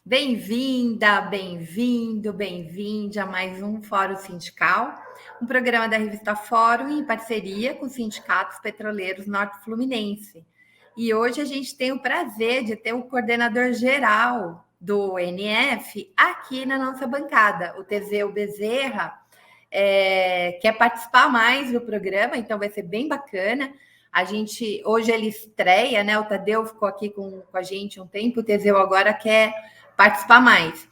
Bem-vinda, bem-vindo, bem-vinde a mais um Fórum Sindical, um programa da revista Fórum em parceria com os sindicatos petroleiros norte-fluminense. E hoje a gente tem o prazer de ter o coordenador geral do NF aqui na nossa bancada, o Teseu Bezerra. Quer participar mais do programa, então vai ser bem bacana. Hoje ele estreia, né? O Tadeu ficou aqui com a gente um tempo, o Teseu agora quer participar mais.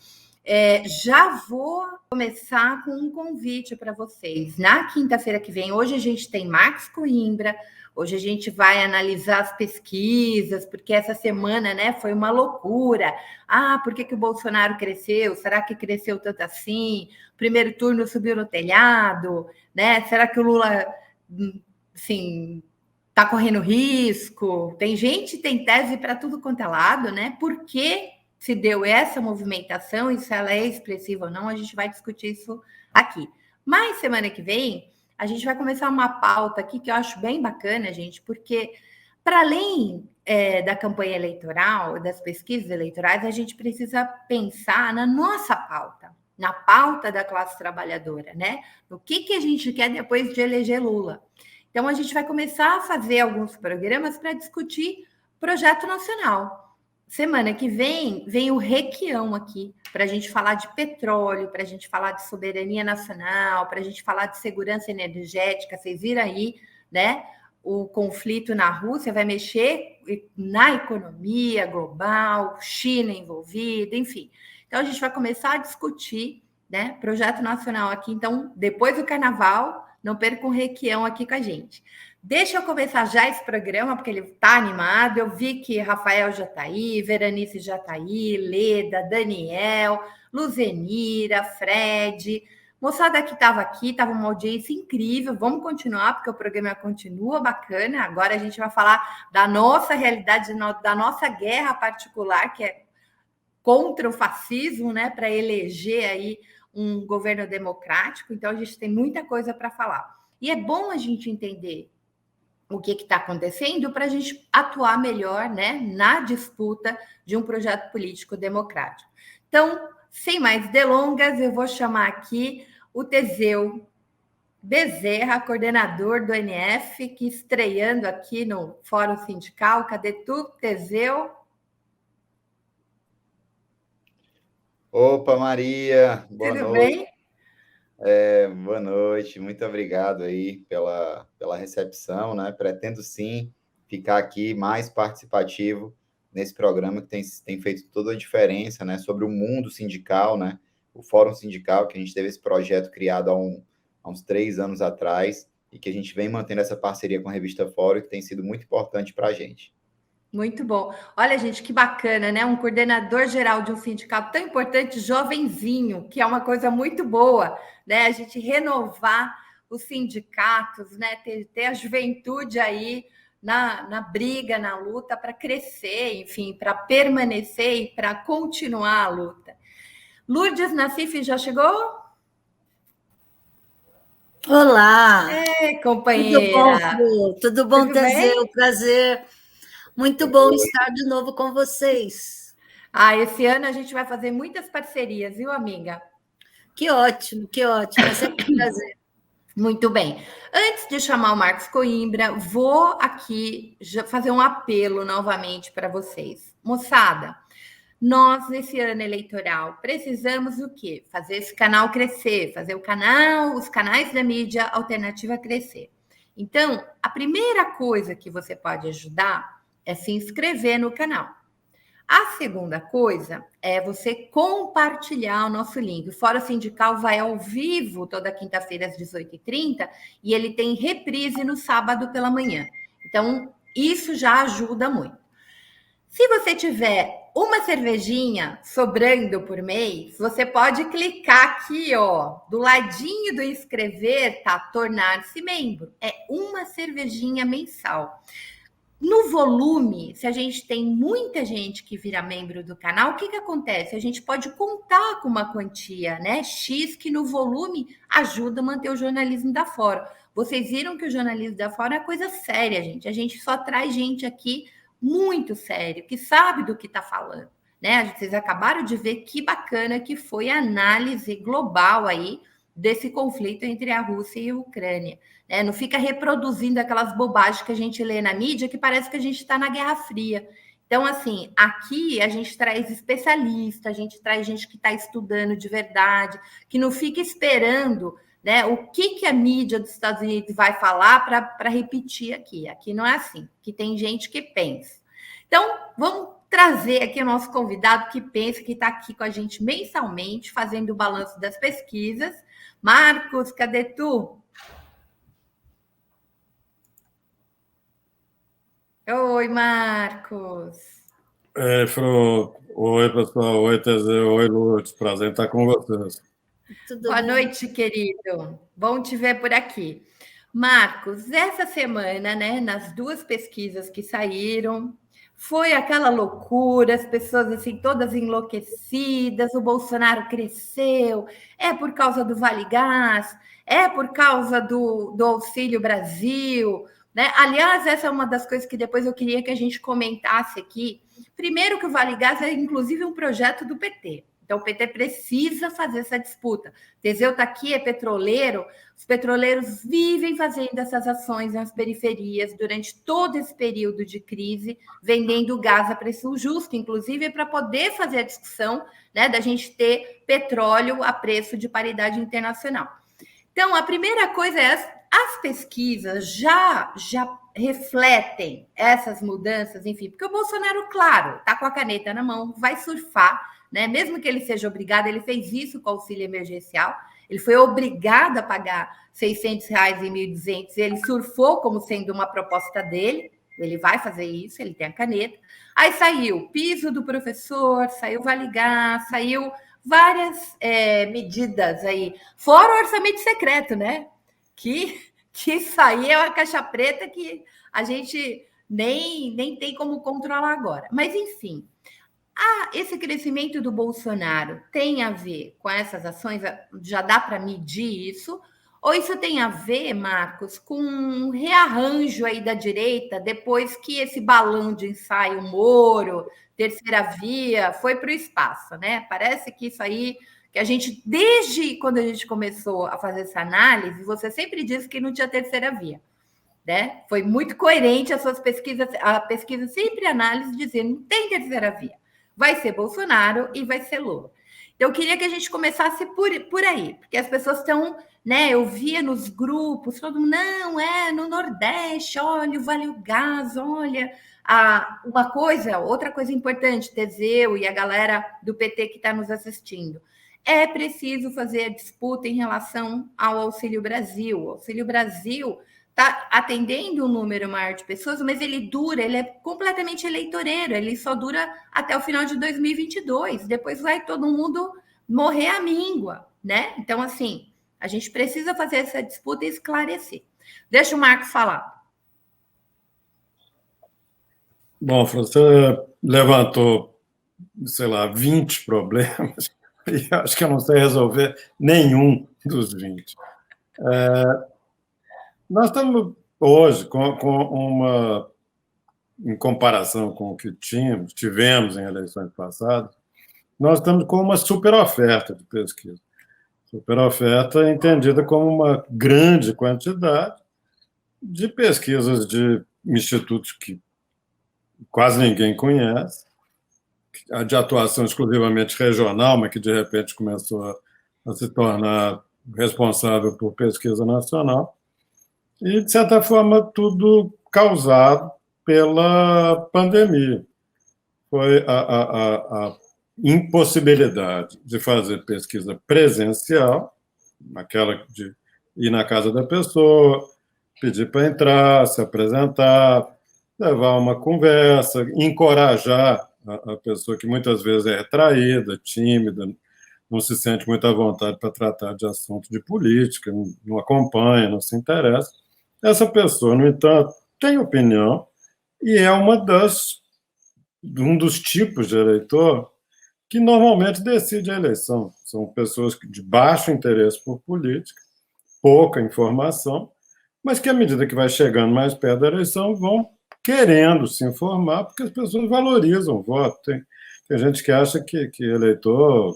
Já vou começar com um convite para vocês. Na quinta-feira que vem, hoje a gente tem Marcos Coimbra, hoje a gente vai analisar as pesquisas, porque essa semana, né, foi uma loucura. Por que o Bolsonaro cresceu? Será que cresceu tanto assim? Primeiro turno subiu no telhado, né? Será que o Lula, assim, está correndo risco? Tem gente, tem tese para tudo quanto é lado, né? Por que se deu essa movimentação e se ela é expressiva ou não, a gente vai discutir isso aqui. Mas semana que vem, a gente vai começar uma pauta aqui que eu acho bem bacana, gente, porque para além da campanha eleitoral, das pesquisas eleitorais, a gente precisa pensar na nossa pauta, na pauta da classe trabalhadora, né? No que a gente quer depois de eleger Lula. Então, a gente vai começar a fazer alguns programas para discutir projeto nacional. Semana que vem o Requião aqui, para a gente falar de petróleo, para a gente falar de soberania nacional, para a gente falar de segurança energética. Vocês viram aí, né? O conflito na Rússia vai mexer na economia global, China envolvida, enfim. Então, a gente vai começar a discutir, né, projeto nacional aqui. Então, depois do carnaval, não perca um Requião aqui com a gente. Deixa eu começar já esse programa, porque ele está animado. Eu vi que Rafael já está aí, Veranice já está aí, Leda, Daniel, Luzenira, Fred. Moçada que estava aqui, estava uma audiência incrível. Vamos continuar, porque o programa continua bacana. Agora a gente vai falar da nossa realidade, da nossa guerra particular, que é contra o fascismo, né, para eleger aí um governo democrático. Então a gente tem muita coisa para falar. E é bom a gente entender o que está acontecendo para a gente atuar melhor, né, na disputa de um projeto político democrático. Então, sem mais delongas, eu vou chamar aqui o Teseu Bezerra, coordenador do NF, que estreando aqui no Fórum Sindical. Cadê tu, Teseu? Opa, Maria, boa Tudo noite. bem? Boa noite, muito obrigado aí pela recepção, né? Pretendo sim ficar aqui mais participativo nesse programa que tem feito toda a diferença, né? Sobre o mundo sindical, né? O Fórum Sindical, que a gente teve esse projeto criado há uns 3 anos atrás e que a gente vem mantendo essa parceria com a Revista Fórum, que tem sido muito importante para a gente. Muito bom. Olha, gente, que bacana, né? Um coordenador geral de um sindicato tão importante, jovenzinho, que é uma coisa muito boa, né? A gente renovar os sindicatos, né? Ter a juventude aí na briga, na luta para crescer, enfim, para permanecer e para continuar a luta. Lourdes Nassif já chegou? Olá, tudo bom, Companheira? Fru? Tudo bom, Tudo Teseu? bem? Prazer. Muito bom estar de novo com vocês. Esse ano a gente vai fazer muitas parcerias, viu, amiga? Que ótimo, que ótimo. É sempre um prazer. Muito bem. Antes de chamar o Marcos Coimbra, vou aqui fazer um apelo novamente para vocês. Moçada, nós, nesse ano eleitoral, precisamos o quê? Fazer esse canal crescer, fazer os canais da mídia alternativa crescer. Então, a primeira coisa que você pode ajudar é se inscrever no canal. A segunda coisa é você compartilhar o nosso link. O Fórum Sindical vai ao vivo toda quinta-feira às 18h30 e ele tem reprise no sábado pela manhã. Então, isso já ajuda muito. Se você tiver uma cervejinha sobrando por mês, você pode clicar aqui, ó, do ladinho do inscrever, tá? Tornar-se membro. É uma cervejinha mensal. No volume, se a gente tem muita gente que vira membro do canal, o que acontece? A gente pode contar com uma quantia, né? X, que no volume ajuda a manter o jornalismo da fora. Vocês viram que o jornalismo da fora é coisa séria, gente. A gente só traz gente aqui muito sério, que sabe do que está falando, né? Vocês acabaram de ver que bacana que foi a análise global aí desse conflito entre a Rússia e a Ucrânia. Né? Não fica reproduzindo aquelas bobagens que a gente lê na mídia que parece que a gente está na Guerra Fria. Então, assim, aqui a gente traz especialista, a gente traz gente que está estudando de verdade, que não fica esperando, né, o que a mídia dos Estados Unidos vai falar para repetir aqui. Aqui não é assim, que tem gente que pensa. Então, vamos trazer aqui o nosso convidado que pensa, que está aqui com a gente mensalmente, fazendo o balanço das pesquisas. Marcos, cadê tu? Oi, Marcos. Fro. Oi, pessoal. Oi, Teseu. Oi, Lourdes. Prazer em estar com vocês. Boa noite, querido. Bom te ver por aqui. Marcos, essa semana, né, nas duas pesquisas que saíram, foi aquela loucura, as pessoas assim todas enlouquecidas, o Bolsonaro cresceu, é por causa do Vale Gás, é por causa do Auxílio Brasil, né? Aliás, essa é uma das coisas que depois eu queria que a gente comentasse aqui. Primeiro que o Vale Gás é inclusive um projeto do PT. Então, o PT precisa fazer essa disputa. Teseu está aqui, é petroleiro. Os petroleiros vivem fazendo essas ações nas periferias durante todo esse período de crise, vendendo gás a preço justo, inclusive para poder fazer a discussão, né, da gente ter petróleo a preço de paridade internacional. Então, a primeira coisa é as pesquisas já refletem essas mudanças, enfim, porque o Bolsonaro, claro, está com a caneta na mão, vai surfar, né? Mesmo que ele seja obrigado, ele fez isso com o auxílio emergencial, ele foi obrigado a pagar R$600 e R$1.200, ele surfou como sendo uma proposta dele, ele vai fazer isso, ele tem a caneta. Aí saiu piso do professor, saiu Vale Gás, saiu várias medidas aí, fora o orçamento secreto, né? Que isso aí é uma caixa preta que a gente nem tem como controlar agora. Mas, enfim, esse crescimento do Bolsonaro tem a ver com essas ações? Já dá para medir isso? Ou isso tem a ver, Marcos, com um rearranjo aí da direita depois que esse balão de ensaio Moro, terceira via, foi para o espaço, né? Parece que isso aí, que a gente, desde quando a gente começou a fazer essa análise, você sempre disse que não tinha terceira via, né? Foi muito coerente as suas pesquisas, a pesquisa sempre análise dizendo não tem terceira via. Vai ser Bolsonaro e vai ser Lula. Eu queria que a gente começasse por aí, porque as pessoas estão, né? Eu via nos grupos, todo mundo, não, no Nordeste, olha, o Vale Gás, olha. Outra coisa importante, Teseu e a galera do PT que está nos assistindo. É preciso fazer a disputa em relação ao Auxílio Brasil. O Auxílio Brasil está atendendo um número maior de pessoas, mas ele é completamente eleitoreiro, ele só dura até o final de 2022, depois vai todo mundo morrer à míngua, né? Então, assim, a gente precisa fazer essa disputa e esclarecer. Deixa o Marcos falar. Bom, você levantou, sei lá, 20 problemas, e acho que eu não sei resolver nenhum dos 20. Nós estamos hoje com uma, em comparação com o que tivemos em eleições passadas, nós estamos com uma superoferta de pesquisa. Superoferta entendida como uma grande quantidade de pesquisas de institutos que quase ninguém conhece, de atuação exclusivamente regional, mas que de repente começou a se tornar responsável por pesquisa nacional. E, de certa forma, tudo causado pela pandemia. Foi a impossibilidade de fazer pesquisa presencial, aquela de ir na casa da pessoa, pedir para entrar, se apresentar, levar uma conversa, encorajar a pessoa que muitas vezes é retraída, tímida, não se sente muito à vontade para tratar de assunto de política, não acompanha, não se interessa. Essa pessoa, no entanto, tem opinião e é um dos tipos de eleitor que normalmente decide a eleição. São pessoas de baixo interesse por política, pouca informação, mas que, à medida que vai chegando mais perto da eleição, vão querendo se informar, porque as pessoas valorizam o voto. Tem gente que acha que eleitor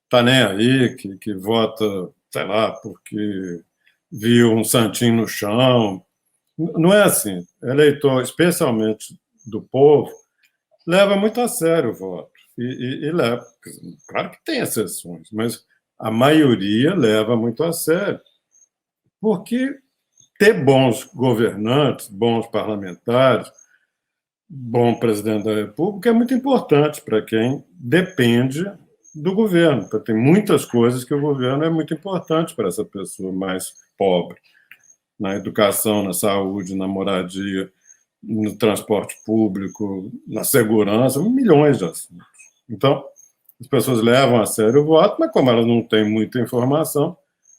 está nem aí, que vota, sei lá, porque viu um santinho no chão. Não é assim. Eleitor, especialmente do povo, leva muito a sério o voto. E leva. Claro que tem exceções, mas a maioria leva muito a sério. Porque ter bons governantes, bons parlamentares, bom presidente da República é muito importante para quem depende do governo. Tem muitas coisas que o governo é muito importante para essa pessoa mais pobre. Na educação, na saúde, na moradia, no transporte público, na segurança, milhões de assuntos. Então, as pessoas levam a sério o voto, mas como elas não têm muita informação,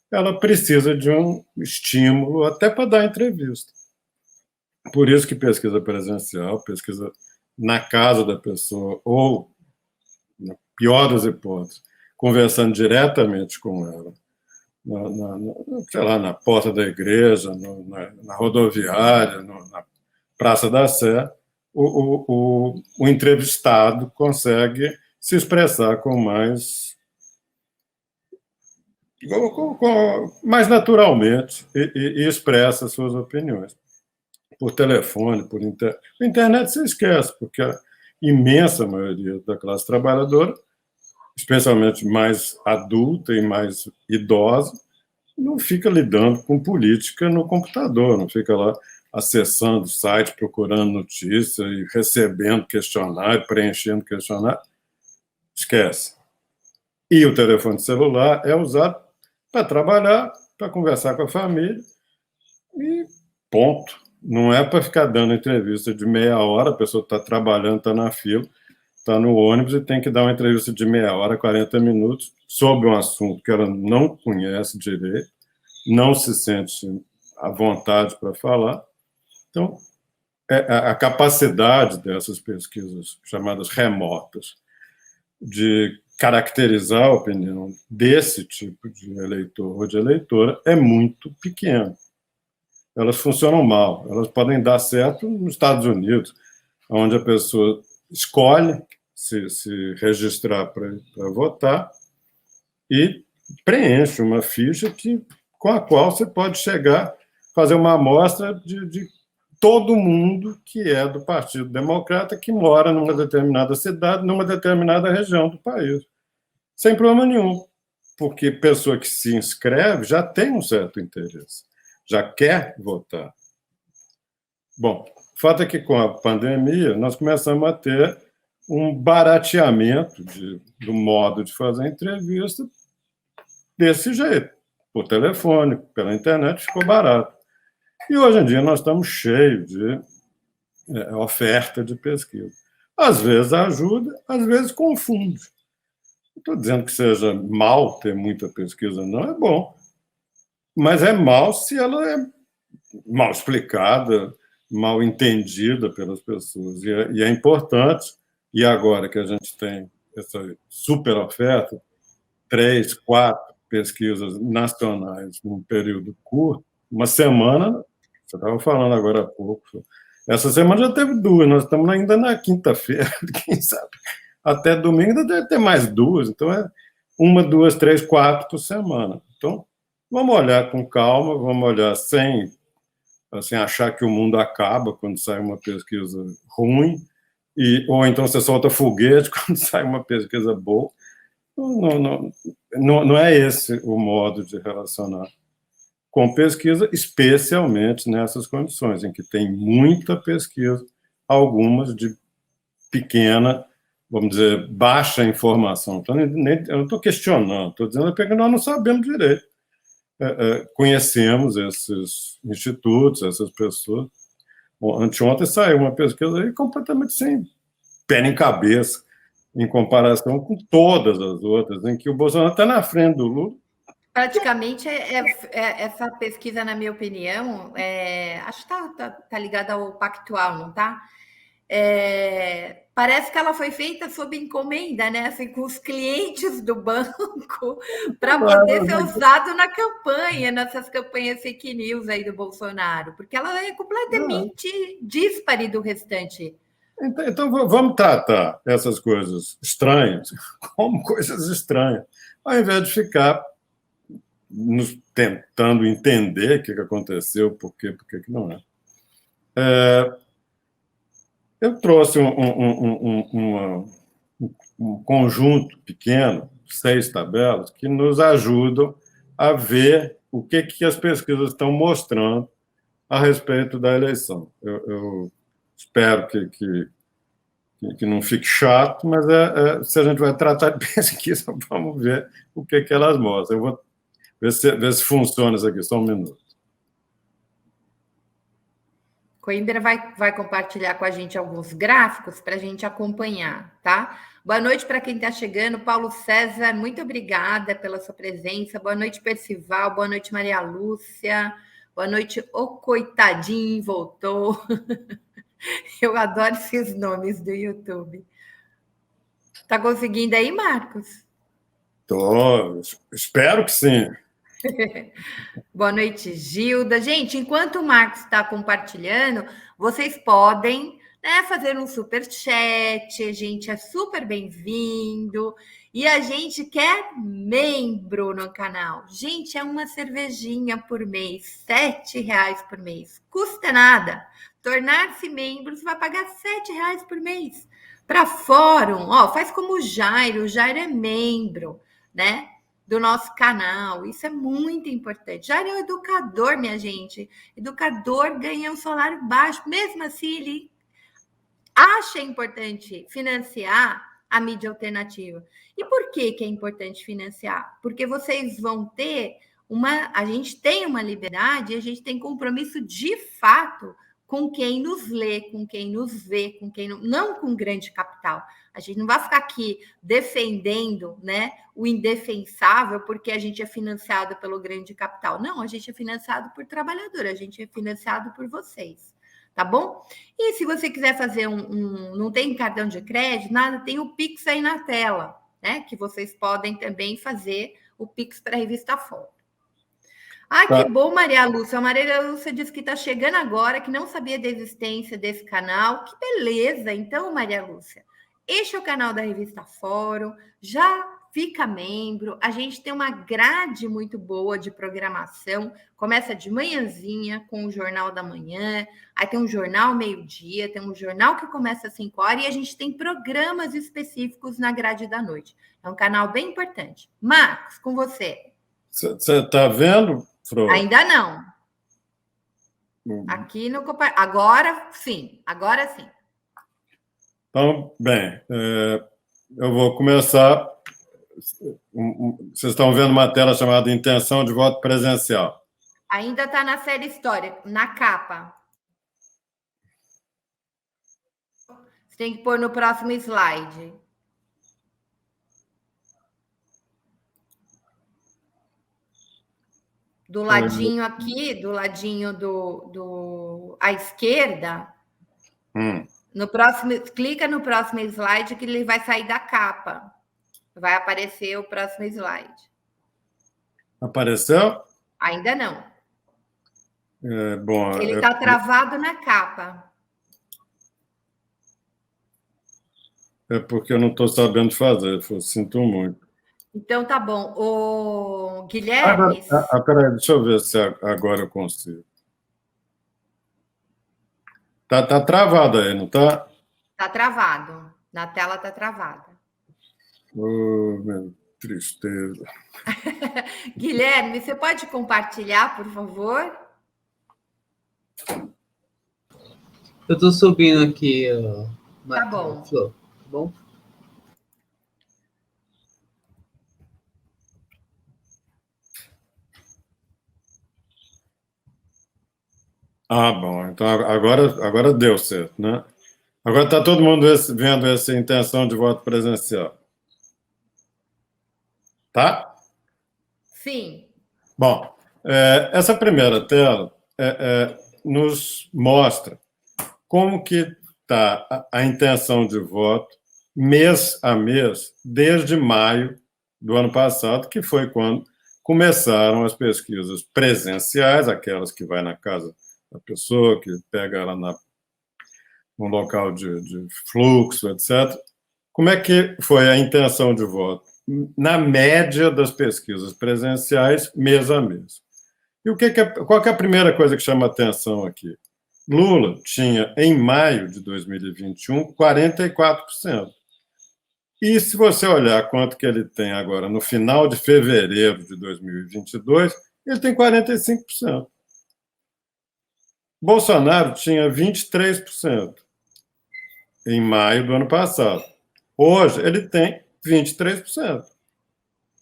ela precisa de um estímulo até para dar entrevista. Por isso que pesquisa presencial, pesquisa na casa da pessoa, ou, na pior das hipóteses, conversando diretamente com ela, sei lá, na porta da igreja, na rodoviária, na Praça da Sé, o entrevistado consegue se expressar com mais naturalmente e expressa suas opiniões. Por telefone, por internet. A internet se esquece, porque a imensa maioria da classe trabalhadora, especialmente mais adulta e mais idosa, não fica lidando com política no computador, não fica lá acessando o site, procurando notícia e recebendo questionário, preenchendo questionário. Esquece. E o telefone celular é usado para trabalhar, para conversar com a família e ponto. Não é para ficar dando entrevista de meia hora, a pessoa está trabalhando, está na fila, está no ônibus e tem que dar uma entrevista de meia hora, 40 minutos, sobre um assunto que ela não conhece direito, não se sente à vontade para falar. Então, a capacidade dessas pesquisas chamadas remotas de caracterizar a opinião desse tipo de eleitor ou de eleitora é muito pequena. Elas funcionam mal. Elas podem dar certo nos Estados Unidos, onde a pessoa escolhe se registrar para votar e preenche uma ficha com a qual você pode chegar, fazer uma amostra de todo mundo que é do Partido Democrata, que mora numa determinada cidade, numa determinada região do país. Sem problema nenhum, porque pessoa que se inscreve já tem um certo interesse, já quer votar. Bom, o fato é que com a pandemia nós começamos a ter um barateamento do modo de fazer entrevista desse jeito, por telefone, pela internet, ficou barato. E hoje em dia nós estamos cheios de oferta de pesquisa. Às vezes ajuda, às vezes confunde. Não estou dizendo que seja mal ter muita pesquisa, não, é bom. Mas é mal se ela é mal explicada, mal entendida pelas pessoas. E é importante, e agora que a gente tem essa super oferta, 3, 4 pesquisas nacionais num período curto, uma semana, você estava falando agora há pouco, essa semana já teve 2, nós estamos ainda na quinta-feira, quem sabe, até domingo ainda deve ter mais 2, então é 1, 2, 3, 4 por semana. Então, vamos olhar com calma, vamos olhar sem assim, achar que o mundo acaba quando sai uma pesquisa ruim, ou então você solta foguete quando sai uma pesquisa boa. Não é esse o modo de relacionar com pesquisa, especialmente nessas condições, em que tem muita pesquisa, algumas de pequena, vamos dizer, baixa informação. Então, eu não estou questionando, estou dizendo que nós não sabemos direito. Conhecemos esses institutos, essas pessoas. Anteontem saiu uma pesquisa aí completamente sem pé nem cabeça, em comparação com todas as outras, em que o Bolsonaro está na frente do Lula. Praticamente, essa pesquisa, na minha opinião, acho que tá ligada ao Pactual, não está? Parece que ela foi feita sob encomenda, né? Assim, com os clientes do banco, para poder ser usado na campanha, nessas campanhas fake news aí do Bolsonaro, porque ela é completamente díspare do restante Então, vamos tratar essas coisas estranhas como coisas estranhas, ao invés de ficar nos tentando entender o que aconteceu, por que não é. Eu trouxe um conjunto pequeno, 6 tabelas, que nos ajudam a ver o que as pesquisas estão mostrando a respeito da eleição. Eu espero que não fique chato, mas se a gente vai tratar de pesquisa, vamos ver o que elas mostram. Eu vou ver se funciona isso aqui, só um minuto. Coimbra vai compartilhar com a gente alguns gráficos para a gente acompanhar, tá? Boa noite para quem está chegando. Paulo César, muito obrigada pela sua presença. Boa noite, Percival. Boa noite, Maria Lúcia. Boa noite, o coitadinho voltou. Eu adoro esses nomes do YouTube. Tá conseguindo aí, Marcos? Tô, espero que sim. Boa noite, Gilda. Gente, enquanto o Marcos está compartilhando, vocês podem, né, fazer um super chat. A gente é super bem-vindo. E a gente quer membro no canal. Gente, é uma cervejinha por mês, R$7 por mês. Custa nada. Tornar-se membro, você vai pagar R$7 por mês. Para fórum, ó, faz como o Jairo é membro, né? Do nosso canal. Isso é muito importante. Já é um educador, minha gente. Educador ganha um salário baixo. Mesmo assim, ele acha importante financiar a mídia alternativa. E por que é importante financiar? Porque vocês vão ter a gente tem uma liberdade, a gente tem compromisso de fato com quem nos lê, com quem nos vê, com quem não com grande capital. A gente não vai ficar aqui defendendo, né, o indefensável porque a gente é financiado pelo grande capital. Não, a gente é financiado por trabalhador, a gente é financiado por vocês, tá bom? E se você quiser fazer não tem cartão de crédito, nada, tem o Pix aí na tela, né, que vocês podem também fazer o Pix para a Revista Fórum. Ah, que bom, Maria Lúcia. A Maria Lúcia disse que está chegando agora, que não sabia da existência desse canal. Que beleza! Então, Maria Lúcia, este é o canal da Revista Fórum. Já fica membro. A gente tem uma grade muito boa de programação. Começa de manhãzinha com o Jornal da Manhã. Aí tem um jornal meio-dia, tem um jornal que começa às 5 horas e a gente tem programas específicos na grade da noite. É um canal bem importante. Marcos, com você. Você está vendo, Fro? Ainda não. Aqui no... Agora sim. Então, bem, eu vou começar. Vocês estão vendo uma tela chamada Intenção de Voto Presencial. Ainda está na série História, na capa. Você tem que pôr no próximo slide. Do ladinho aqui, do ladinho à esquerda, no próximo, clica no próximo slide que ele vai sair da capa. Vai aparecer o próximo slide. Apareceu? Ainda não. Bom, ele está travado na capa. É porque eu não estou sabendo fazer, eu sinto muito. Então, tá bom. O Guilherme... Peraí, deixa eu ver se agora eu consigo. Tá travado aí, não tá? Tá travado. Na tela tá travada. Meu, tristeza. Guilherme, você pode compartilhar, por favor? Eu estou subindo aqui. Tá bom. Flor, tá bom? Ah, bom. Então agora deu certo, né? Agora está todo mundo vendo essa intenção de voto presencial. Tá? Sim. Bom, essa primeira tela nos mostra como que está a intenção de voto mês a mês, desde maio do ano passado, que foi quando começaram as pesquisas presenciais, aquelas que vai na casa da pessoa, que pega ela um local de fluxo, etc. Como é que foi a intenção de voto? Na média das pesquisas presenciais, mês a mês. E qual que é a primeira coisa que chama atenção aqui? Lula tinha, em maio de 2021, 44%. E se você olhar quanto que ele tem agora, no final de fevereiro de 2022, ele tem 45%. Bolsonaro tinha 23% em maio do ano passado. Hoje, ele tem 23%,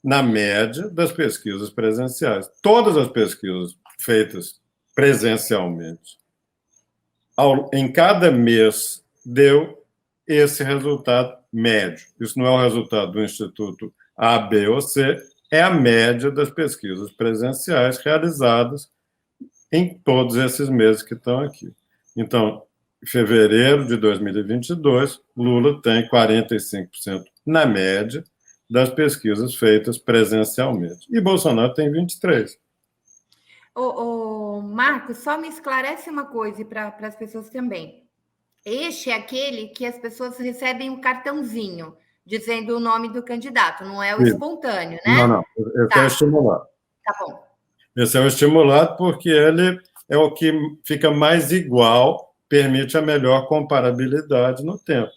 na média das pesquisas presenciais. Todas as pesquisas feitas presencialmente, em cada mês, deu esse resultado médio. Isso não é o resultado do Instituto A, B ou C, é a média das pesquisas presenciais realizadas em todos esses meses que estão aqui. Então, em fevereiro de 2022, Lula tem 45% na média das pesquisas feitas presencialmente. E Bolsonaro tem 23%. Marcos, só me esclarece uma coisa para as pessoas também. Este é aquele que as pessoas recebem um cartãozinho dizendo o nome do candidato, não é o espontâneo, né? Não. Esse é o estimulado. Tá bom. Esse é o estimulado porque ele é o que fica mais igual, permite a melhor comparabilidade no tempo.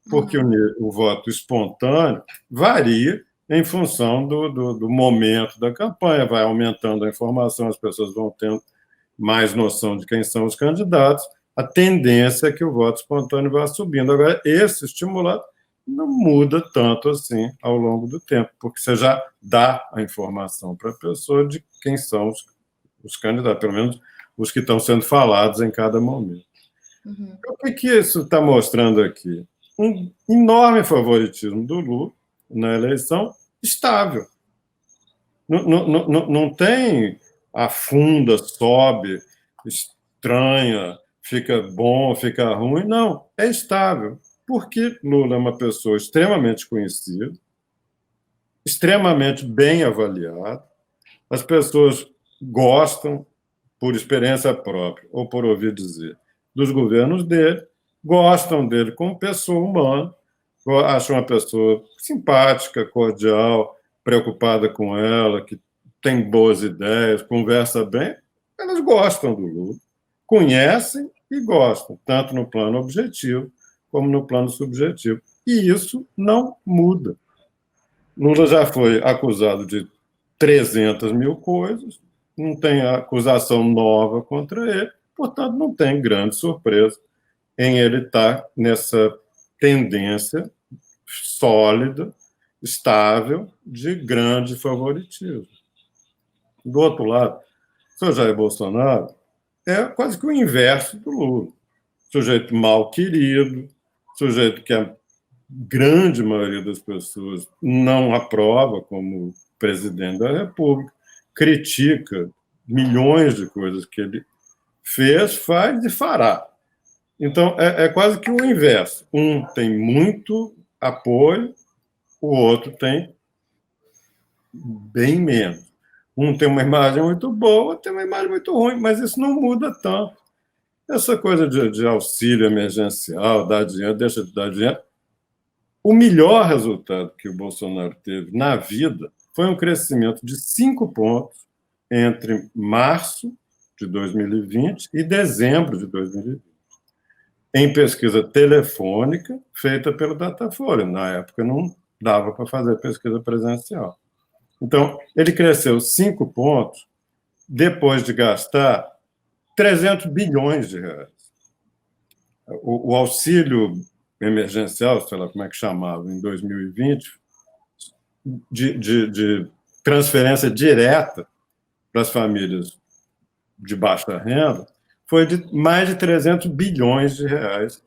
Porque o voto espontâneo varia em função do momento da campanha, vai aumentando a informação, as pessoas vão tendo mais noção de quem são os candidatos, a tendência é que o voto espontâneo vá subindo. Agora, esse estimulado não muda tanto assim ao longo do tempo, porque você já dá a informação para a pessoa de quem são os candidatos, pelo menos os que estão sendo falados em cada momento. O que isso está mostrando aqui? Um enorme favoritismo do Lula na eleição, estável. Não tem afunda, sobe, estranha, fica bom, fica ruim. Não, é estável. Porque Lula é uma pessoa extremamente conhecida, extremamente bem avaliada, as pessoas gostam, por experiência própria, ou por ouvir dizer, dos governos dele, gostam dele como pessoa humana, acham uma pessoa simpática, cordial, preocupada com ela, que tem boas ideias, conversa bem, elas gostam do Lula, conhecem e gostam, tanto no plano objetivo como no plano subjetivo. E isso não muda. Lula já foi acusado de 300 mil coisas, não tem acusação nova contra ele, portanto, não tem grande surpresa em ele estar nessa tendência sólida, estável, de grande favoritismo. Do outro lado, o senhor Jair Bolsonaro é quase que o inverso do Lula. Sujeito mal querido, sujeito que a grande maioria das pessoas não aprova como presidente da República, critica milhões de coisas que ele fez, faz e fará. Então, é quase que o inverso. Um tem muito apoio, o outro tem bem menos. Um tem uma imagem muito boa, tem uma imagem muito ruim, mas isso não muda tanto. Essa coisa de auxílio emergencial, dar dinheiro, deixa de dar dinheiro. O melhor resultado que o Bolsonaro teve na vida foi um crescimento de 5 pontos entre março de 2020 e dezembro de 2020, em pesquisa telefônica feita pelo Datafolha. Na época não dava para fazer pesquisa presencial. Então, ele cresceu 5 pontos depois de gastar 300 bilhões de reais. O auxílio emergencial, sei lá como é que chamava, em 2020, de transferência direta para as famílias de baixa renda, foi de mais de 300 bilhões de reais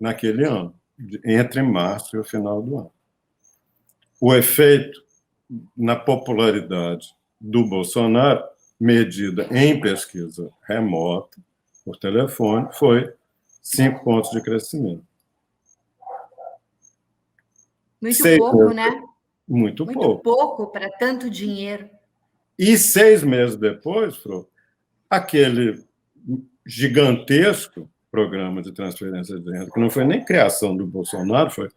naquele ano, entre março e o final do ano. O efeito na popularidade do Bolsonaro, medida em pesquisa remota, por telefone, foi 5 pontos de crescimento. Muito pouco, né? Muito pouco. Pouco para tanto dinheiro. E 6 meses depois, Fro, aquele gigantesco programa de transferência de renda, que não foi nem criação do Bolsonaro, foi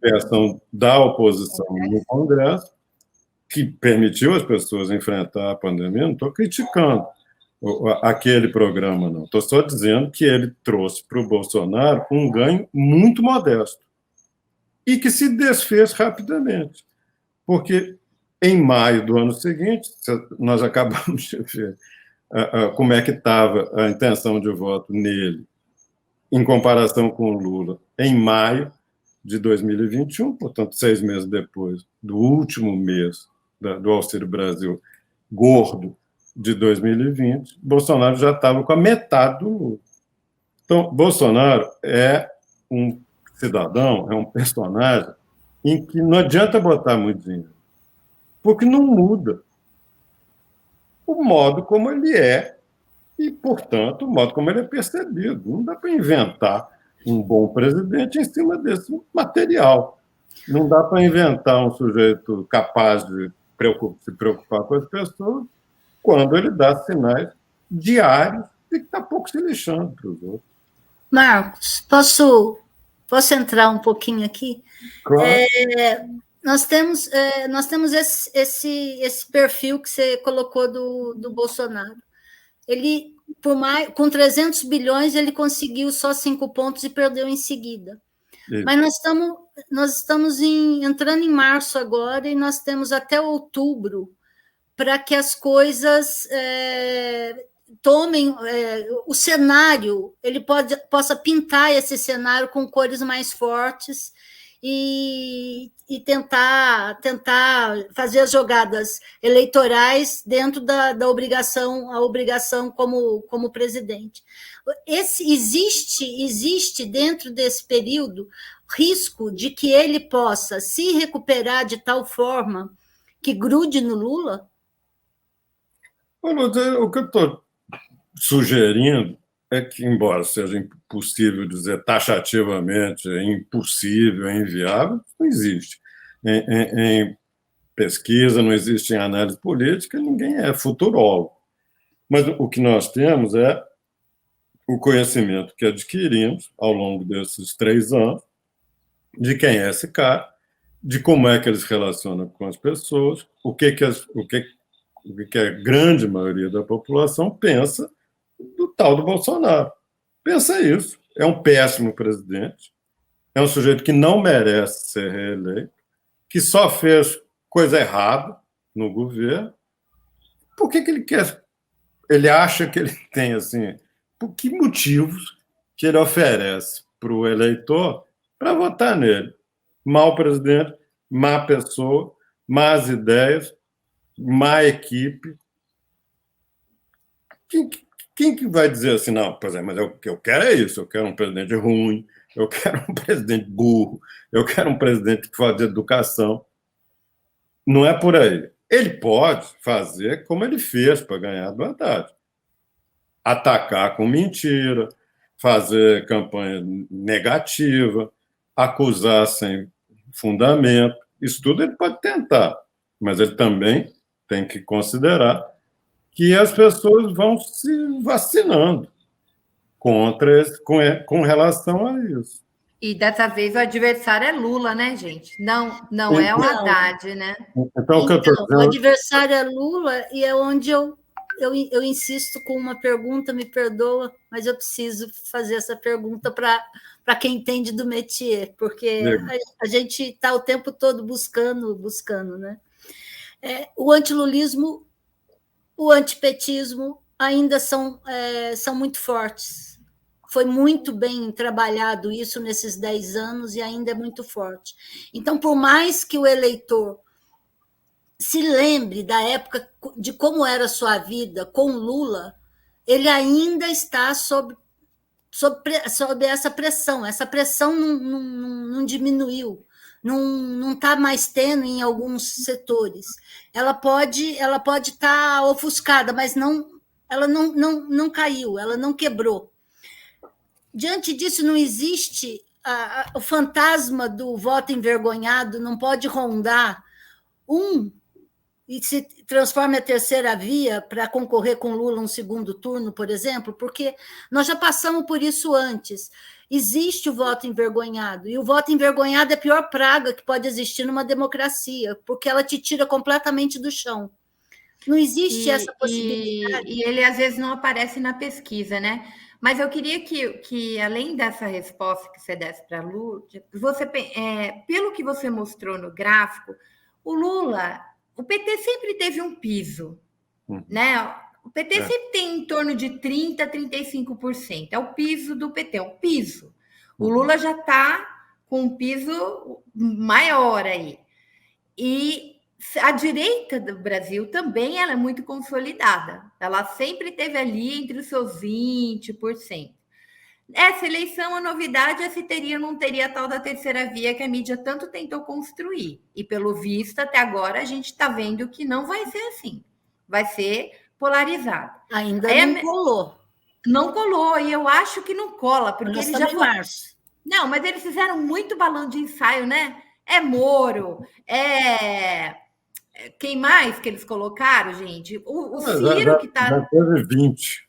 criação da oposição no Congresso, que permitiu as pessoas enfrentar a pandemia. Não estou criticando aquele programa, não. Estou só dizendo que ele trouxe para o Bolsonaro um ganho muito modesto e que se desfez rapidamente, porque em maio do ano seguinte, nós acabamos de ver como é que estava a intenção de voto nele em comparação com o Lula em maio de 2021, portanto, 6 meses depois do último mês do Auxílio Brasil gordo de 2020, Bolsonaro já estava com a metade do Lula. Então, Bolsonaro é um cidadão, é um personagem em que não adianta botar muito dinheiro, porque não muda o modo como ele é e, portanto, o modo como ele é percebido. Não dá para inventar um bom presidente em cima desse material. Não dá para inventar um sujeito capaz de se preocupar com as pessoas quando ele dá sinais diários de que está pouco se lixando para os outros. Marcos, posso entrar um pouquinho aqui? Claro. Nós temos esse perfil que você colocou do Bolsonaro. Ele, com 300 bilhões, ele conseguiu só 5 pontos e perdeu em seguida. Isso. Mas nós estamos entrando em março agora e nós temos até outubro para que as coisas tomem o cenário, ele possa pintar esse cenário com cores mais fortes e tentar fazer as jogadas eleitorais dentro da obrigação como presidente. Existe dentro desse período risco de que ele possa se recuperar de tal forma que grude no Lula? O que eu estou sugerindo é que, embora seja impossível dizer taxativamente, é impossível, é inviável, não existe. Em pesquisa, não existe em análise política, ninguém é futurólogo. Mas o que nós temos é o conhecimento que adquirimos ao longo desses 3 anos de quem é esse cara, de como é que ele se relaciona com as pessoas, o que a grande maioria da população pensa do tal do Bolsonaro. Pensa isso. É um péssimo presidente, é um sujeito que não merece ser reeleito, que só fez coisa errada no governo. Por que ele quer? Ele acha que ele tem, assim, por que motivos que ele oferece para o eleitor para votar nele? Mau presidente, má pessoa, más ideias, má equipe. Quem que vai dizer assim, não, pois é, mas o que eu quero é isso, eu quero um presidente ruim, eu quero um presidente burro, eu quero um presidente que faz educação. Não é por aí. Ele pode fazer como ele fez para ganhar do Haddad. Atacar com mentira, fazer campanha negativa, acusar sem fundamento. Isso tudo ele pode tentar, mas ele também tem que considerar que as pessoas vão se vacinando com relação a isso. E dessa vez o adversário é Lula, né, gente? Não é o Haddad, né? Então, o adversário é Lula e é onde eu insisto com uma pergunta, me perdoa, mas eu preciso fazer essa pergunta para quem entende do métier, porque a gente está o tempo todo buscando, né? O antilulismo, o antipetismo ainda são muito fortes. Foi muito bem trabalhado isso nesses 10 anos e ainda é muito forte. Então, por mais que o eleitor se lembre da época de como era a sua vida com Lula, ele ainda está sob essa pressão. Essa pressão não diminuiu, não está mais tendo em alguns setores. Ela pode estar ofuscada, mas ela não caiu, ela não quebrou. Diante disso, não existe o fantasma do voto envergonhado, não pode rondar e se transforme a terceira via para concorrer com Lula um segundo turno, por exemplo, porque nós já passamos por isso antes. Existe o voto envergonhado, e o voto envergonhado é a pior praga que pode existir numa democracia, porque ela te tira completamente do chão. Não existe essa possibilidade. E ele, às vezes, não aparece na pesquisa, né? Mas eu queria que além dessa resposta que você desse para a Lu, você, pelo que você mostrou no gráfico, o Lula, o PT sempre teve um piso, né? O PT sempre tem em torno de 30% a 35%. É o piso do PT, é o piso. O Lula já está com um piso maior aí. E a direita do Brasil também ela é muito consolidada. Ela sempre esteve ali entre os seus 20%. Essa eleição, a novidade é se teria ou não teria a tal da terceira via que a mídia tanto tentou construir. E, pelo visto, até agora, a gente está vendo que não vai ser assim. Vai ser polarizado. Ainda não colou. Não colou, e eu acho que não cola, porque nós eles já estamos em março. Não, mas eles fizeram muito balão de ensaio, né? É Moro, quem mais que eles colocaram, gente? O Ciro que está... Já teve 20.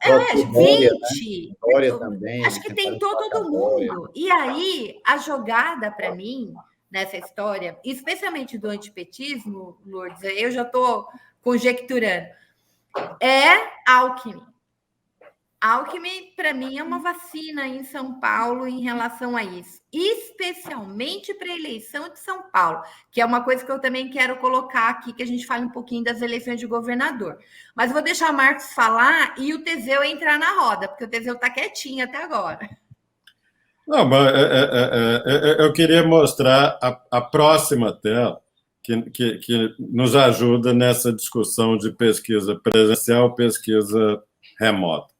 20. Dória também. Acho que tentou todo mundo. E aí, a jogada, para mim, nessa história, especialmente do antipetismo, Lourdes, eu já estou conjecturando, é Alckmin. Alckmin, para mim, é uma vacina em São Paulo em relação a isso, especialmente para a eleição de São Paulo, que é uma coisa que eu também quero colocar aqui, que a gente fale um pouquinho das eleições de governador. Mas vou deixar o Marcos falar e o Teseu entrar na roda, porque o Teseu está quietinho até agora. Não, mas eu queria mostrar a próxima tela, que nos ajuda nessa discussão de pesquisa presencial, pesquisa remota.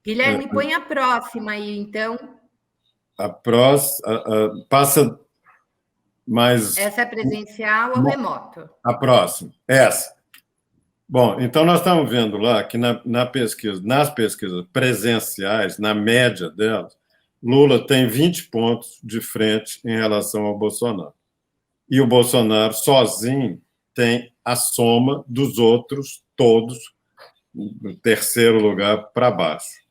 Guilherme, põe a próxima aí, então. A próxima passa mais... Essa é presencial ou remoto? A próxima, essa. Bom, então nós estamos vendo lá que nas pesquisas presenciais, na média delas, Lula tem 20 pontos de frente em relação ao Bolsonaro. E o Bolsonaro, sozinho, tem a soma dos outros todos, do terceiro lugar para baixo.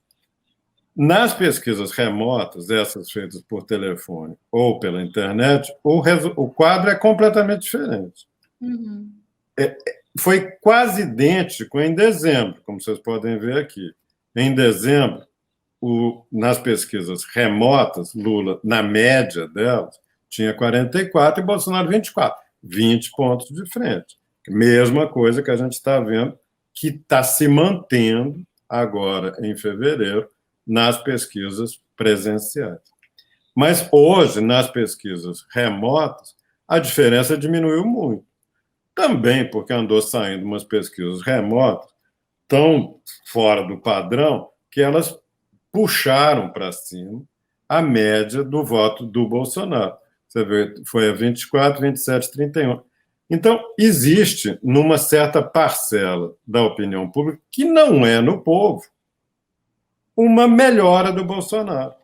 Nas pesquisas remotas, essas feitas por telefone ou pela internet, o quadro é completamente diferente. Uhum. Foi quase idêntico em dezembro, como vocês podem ver aqui. Em dezembro, nas pesquisas remotas, Lula, na média delas, tinha 44 e Bolsonaro 24. 20 pontos de frente. Mesma coisa que a gente está vendo, que está se mantendo agora, em fevereiro, nas pesquisas presenciais. Mas hoje, nas pesquisas remotas, a diferença diminuiu muito. Também porque andou saindo umas pesquisas remotas tão fora do padrão que elas puxaram para cima a média do voto do Bolsonaro. Você vê, foi a 24, 27, 31. Então, existe, numa certa parcela da opinião pública, que não é no povo, uma melhora do Bolsonaro.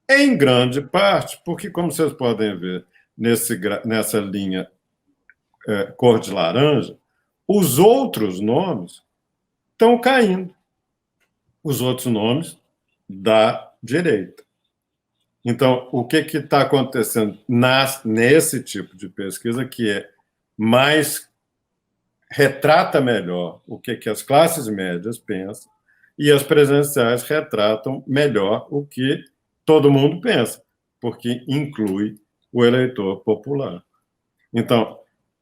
Em grande parte, porque, como vocês podem ver nessa linha cor de laranja, os outros nomes estão caindo. Os outros nomes da direita. Então, o que está acontecendo nesse tipo de pesquisa que retrata melhor o que as classes médias pensam e as presenciais retratam melhor o que todo mundo pensa, porque inclui o eleitor popular. Então,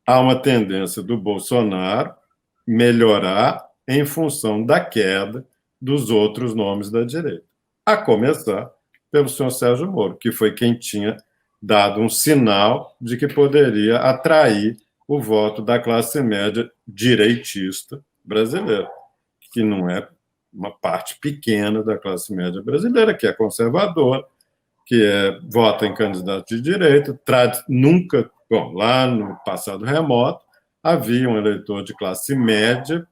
há uma tendência do Bolsonaro melhorar em função da queda dos outros nomes da direita, a começar pelo senhor Sérgio Moro, que foi quem tinha dado um sinal de que poderia atrair o voto da classe média direitista brasileira, que não é uma parte pequena da classe média brasileira, que é conservadora, que vota em candidato de direita, nunca, lá no passado remoto, havia um eleitor de classe média,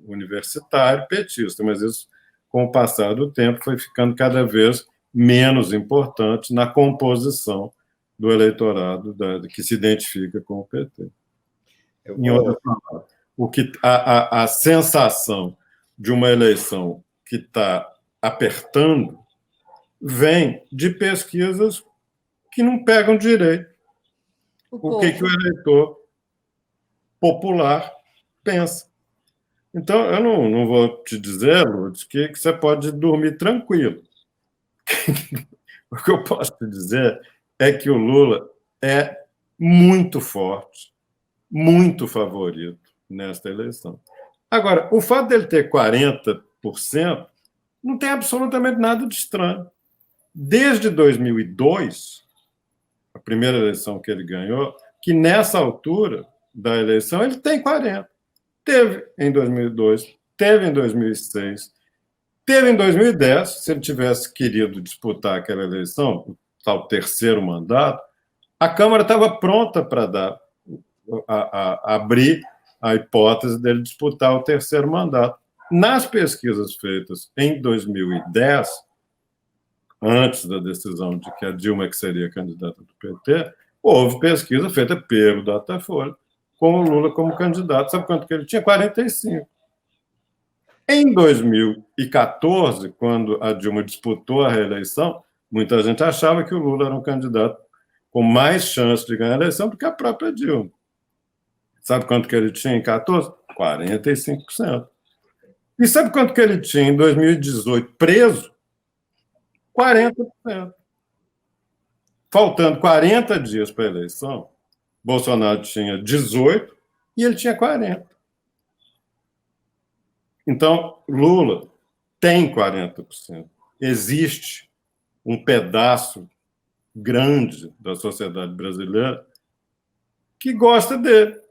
universitário, petista, mas isso, com o passar do tempo, foi ficando cada vez menos importante na composição do eleitorado que se identifica com o PT. Em outras palavras, a sensação de uma eleição que está apertando vem de pesquisas que não pegam direito o que o eleitor popular pensa. Então, eu não vou te dizer, Lourdes, que você pode dormir tranquilo. O que eu posso te dizer é que o Lula é muito forte, muito favorito nesta eleição. Agora, o fato dele ter 40% não tem absolutamente nada de estranho. Desde 2002, a primeira eleição que ele ganhou, que nessa altura da eleição ele tem 40%. Teve em 2002, teve em 2006, teve em 2010, se ele tivesse querido disputar aquela eleição, o tal terceiro mandato, a Câmara estava pronta para abrir a hipótese dele disputar o terceiro mandato. Nas pesquisas feitas em 2010, antes da decisão de que a Dilma que seria candidata do PT, houve pesquisa feita pelo Datafolha com o Lula como candidato. Sabe quanto que ele tinha? 45%. Em 2014, quando a Dilma disputou a reeleição, muita gente achava que o Lula era um candidato com mais chance de ganhar a eleição do que a própria Dilma. Sabe quanto que ele tinha em 2014? 45%. E sabe quanto que ele tinha em 2018 preso? 40%. Faltando 40 dias para a eleição, Bolsonaro tinha 18% e ele tinha 40%. Então, Lula tem 40%. Existe um pedaço grande da sociedade brasileira que gosta dele,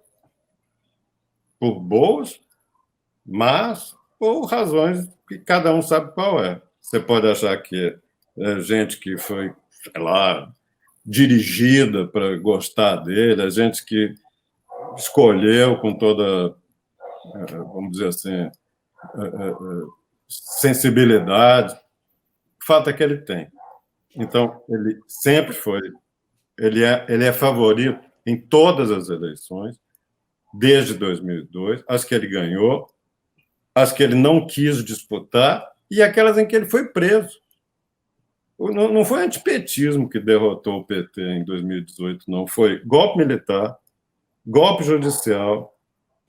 por boas, mas por razões que cada um sabe qual é. Você pode achar que é gente que foi, sei lá, dirigida para gostar dele, é gente que escolheu com toda, vamos dizer assim, sensibilidade. O fato é que ele tem. Então, ele sempre foi, ele é favorito em todas as eleições, desde 2002, as que ele ganhou, as que ele não quis disputar e aquelas em que ele foi preso. Não foi antipetismo que derrotou o PT em 2018, não. Foi golpe militar, golpe judicial,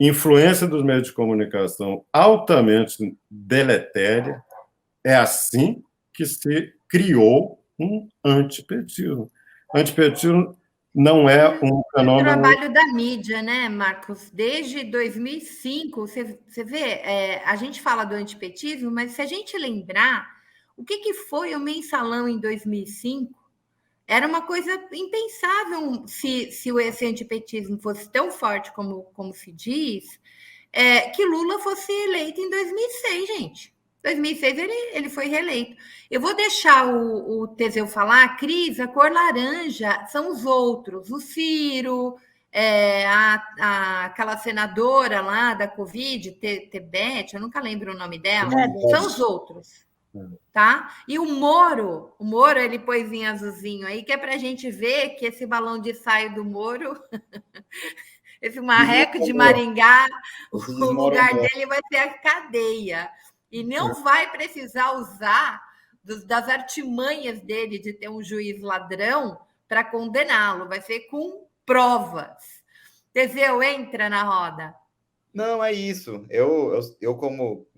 influência dos meios de comunicação altamente deletéria. É assim que se criou um antipetismo. Antipetismo não é um fenômeno... O trabalho da mídia, né, Marcos? Desde 2005, você vê, a gente fala do antipetismo, mas se a gente lembrar, o que foi o mensalão em 2005? Era uma coisa impensável se esse antipetismo fosse tão forte como se diz, que Lula fosse eleito em 2006, gente. 2006 ele foi reeleito. Eu vou deixar o Teseu falar. A Cris, a cor laranja, são os outros. O Ciro, aquela senadora lá da Covid, Tebet, eu nunca lembro o nome dela. São os outros. Tá? E o Moro, ele pôs em azulzinho aí, que é para a gente ver que esse balão de saio do Moro, esse marreco de Maringá, o lugar dele vai ser a cadeia. E não vai precisar usar das artimanhas dele de ter um juiz ladrão para condená-lo, vai ser com provas. Teseu, entra na roda. Não, é isso. Eu como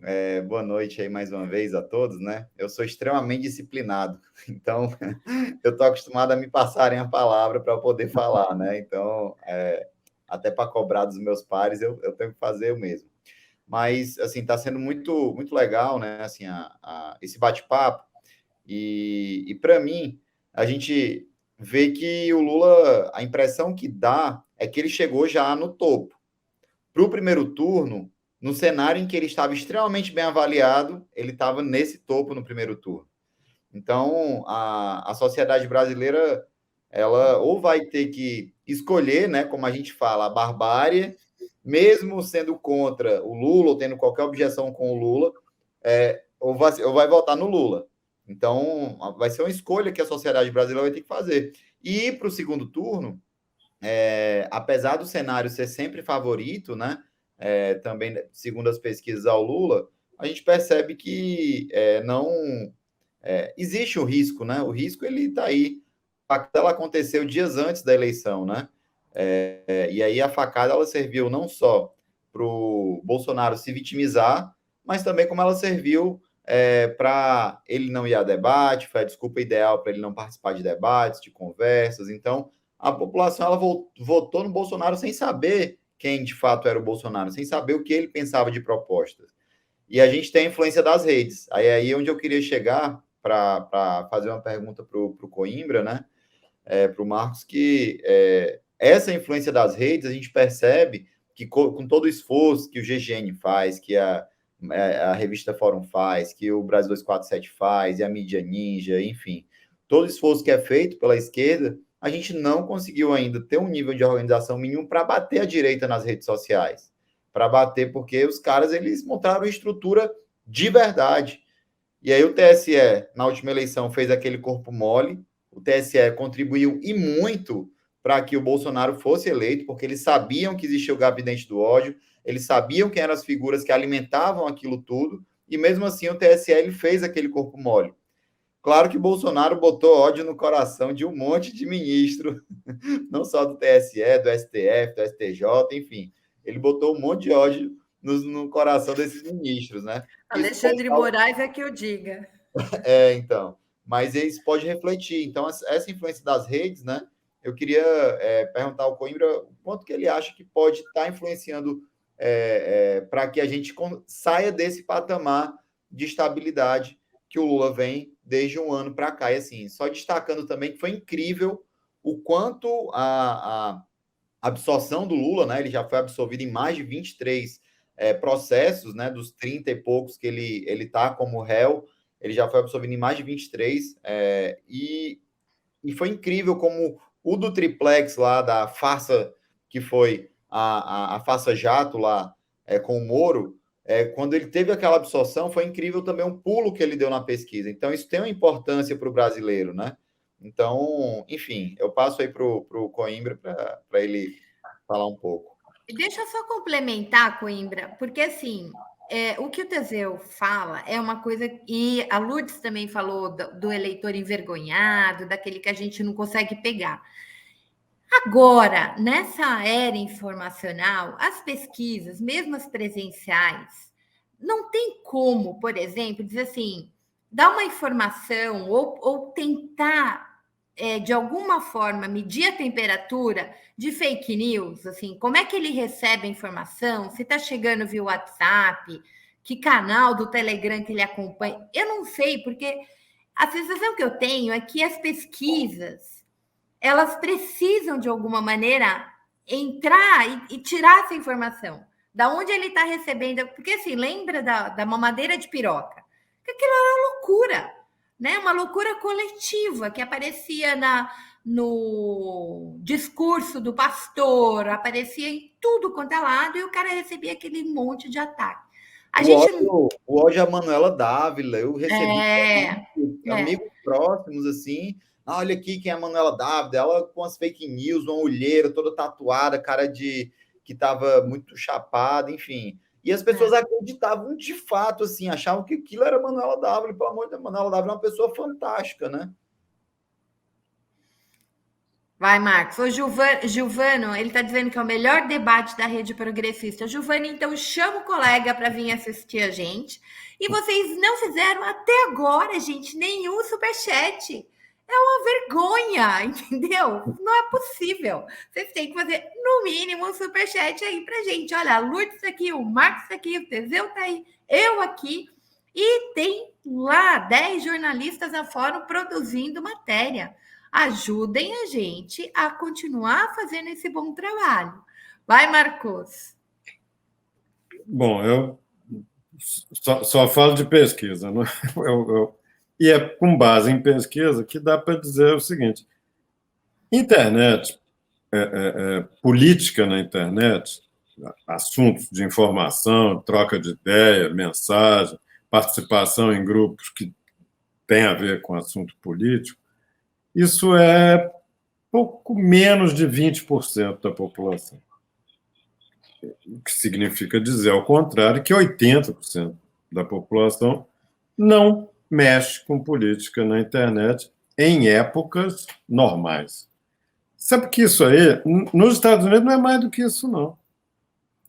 boa noite aí mais uma vez a todos, né? Eu sou extremamente disciplinado, então eu estou acostumado a me passarem a palavra para eu poder falar, né? Então, até para cobrar dos meus pares, eu tenho que fazer o mesmo. Mas, assim, está sendo muito, muito legal, né? Assim, esse bate-papo. E para mim, a gente vê que o Lula, a impressão que dá é que ele chegou já no topo. Para o primeiro turno, no cenário em que ele estava extremamente bem avaliado, ele estava nesse topo no primeiro turno. Então, a sociedade brasileira, ela ou vai ter que escolher, né, como a gente fala, a barbárie, mesmo sendo contra o Lula, ou tendo qualquer objeção com o Lula, ou vai votar no Lula. Então, vai ser uma escolha que a sociedade brasileira vai ter que fazer. E para o segundo turno, apesar do cenário ser sempre favorito, né, também segundo as pesquisas ao Lula, a gente percebe que não existe o risco, né? O risco ele está aí. A facada aconteceu dias antes da eleição, né? E aí a facada ela serviu não só para o Bolsonaro se vitimizar, mas também como ela serviu para ele não ir a debate, foi a desculpa ideal para ele não participar de debates, de conversas. Então, a população ela votou no Bolsonaro sem saber quem de fato era o Bolsonaro, sem saber o que ele pensava de propostas. E a gente tem a influência das redes. Aí onde eu queria chegar para fazer uma pergunta para o Coimbra, né? Para o Marcos, que essa influência das redes a gente percebe que com todo o esforço que o GGN faz, que a revista Fórum faz, que o Brasil 247 faz, e a mídia ninja, enfim, todo o esforço que é feito pela esquerda, a gente não conseguiu ainda ter um nível de organização mínimo para bater a direita nas redes sociais. Para bater, porque os caras eles montaram uma estrutura de verdade. E aí o TSE, na última eleição, fez aquele corpo mole, o TSE contribuiu e muito para que o Bolsonaro fosse eleito, porque eles sabiam que existia o gabinete do ódio, eles sabiam quem eram as figuras que alimentavam aquilo tudo, e mesmo assim o TSE ele fez aquele corpo mole. Claro que Bolsonaro botou ódio no coração de um monte de ministro, não só do TSE, do STF, do STJ, enfim. Ele botou um monte de ódio no coração desses ministros, né? Alexandre Moraes é que eu diga. Então. Mas isso pode refletir. Então, essa influência das redes, né? Eu queria perguntar ao Coimbra o quanto que ele acha que pode estar influenciando para que a gente saia desse patamar de estabilidade que o Lula vem desde um ano para cá. E assim, só destacando também que foi incrível o quanto a absorção do Lula, né? Ele já foi absolvido em mais de 23 processos, né? Dos 30 e poucos que ele está como réu, ele já foi absolvido em mais de 23, e foi incrível como o do triplex lá, da farsa, que foi a farsa jato lá com o Moro, quando ele teve aquela absorção, foi incrível também um pulo que ele deu na pesquisa. Então, isso tem uma importância para o brasileiro, né? Então, enfim, eu passo aí para o Coimbra para ele falar um pouco. Deixa eu só complementar, Coimbra, porque assim, o que o Teseu fala é uma coisa, e a Lourdes também falou do eleitor envergonhado, daquele que a gente não consegue pegar. Agora, nessa era informacional, as pesquisas, mesmo as presenciais, não tem como, por exemplo, dizer assim, dar uma informação ou tentar, de alguma forma, medir a temperatura de fake news, assim, como é que ele recebe a informação, se está chegando via WhatsApp, que canal do Telegram que ele acompanha, eu não sei, porque a sensação que eu tenho é que as pesquisas, elas precisam, de alguma maneira, entrar e tirar essa informação. Da onde ele está recebendo. Porque, assim, lembra da mamadeira de piroca? Que aquilo era uma loucura, né? Uma loucura coletiva que aparecia no discurso do pastor, aparecia em tudo quanto é lado, e o cara recebia aquele monte de ataque. O ódio a Manuela Dávila, eu recebi amigos próximos, assim, olha aqui quem é a Manuela Dávila, ela com as fake news, uma olheira toda tatuada, cara que estava muito chapada, enfim. E as pessoas acreditavam de fato, assim, achavam que aquilo era a Manuela Dávila, pelo amor de Deus, Manuela Dávila é uma pessoa fantástica, né? Vai, Marcos. O Gilvano, ele está dizendo que é o melhor debate da rede progressista. Gilvano, então chama o colega para vir assistir a gente. E vocês não fizeram até agora, gente, nenhum superchat. É uma vergonha, entendeu? Não é possível. Vocês têm que fazer, no mínimo, um superchat aí pra gente. Olha, a Lourdes tá aqui, o Marcos tá aqui, o Teseu tá aí, eu aqui. E tem lá 10 jornalistas na Fórum produzindo matéria. Ajudem a gente a continuar fazendo esse bom trabalho. Vai, Marcos. Bom, eu só falo de pesquisa, não? E é com base em pesquisa que dá para dizer o seguinte: internet, política na internet, assuntos de informação, troca de ideia, mensagem, participação em grupos que têm a ver com assunto político, isso é pouco menos de 20% da população. O que significa dizer, ao contrário, que 80% da população não mexe com política na internet em épocas normais. Sabe que isso aí, nos Estados Unidos, não é mais do que isso, não.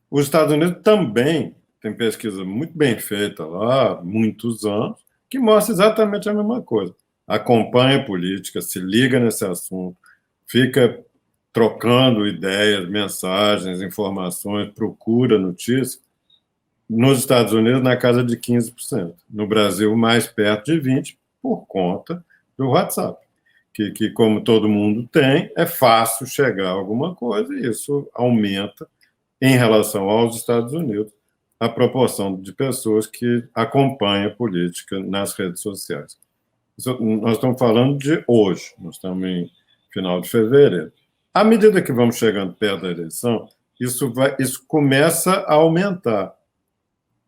Os Estados Unidos também tem pesquisa muito bem feita lá, há muitos anos, que mostra exatamente a mesma coisa. Acompanha a política, se liga nesse assunto, fica trocando ideias, mensagens, informações, procura notícias. Nos Estados Unidos, na casa de 15%. No Brasil, mais perto de 20%, por conta do WhatsApp. Que, como todo mundo tem, é fácil chegar a alguma coisa e isso aumenta, em relação aos Estados Unidos, a proporção de pessoas que acompanham a política nas redes sociais. Nós estamos falando de hoje, nós estamos em final de fevereiro. À medida que vamos chegando perto da eleição, isso começa a aumentar.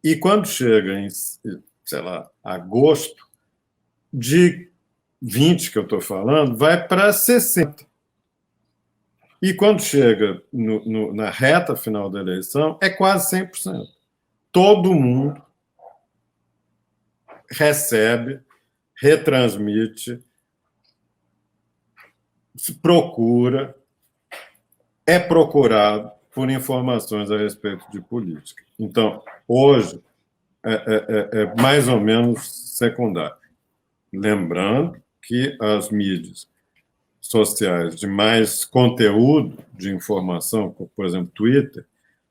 E quando chega em, sei lá, agosto, de 20 que eu estou falando, vai para 60. E quando chega na reta final da eleição, é quase 100%. Todo mundo recebe, retransmite, se procura, é procurado por informações a respeito de política. Então, hoje, é mais ou menos secundário. Lembrando que as mídias sociais de mais conteúdo de informação, como, por exemplo, Twitter,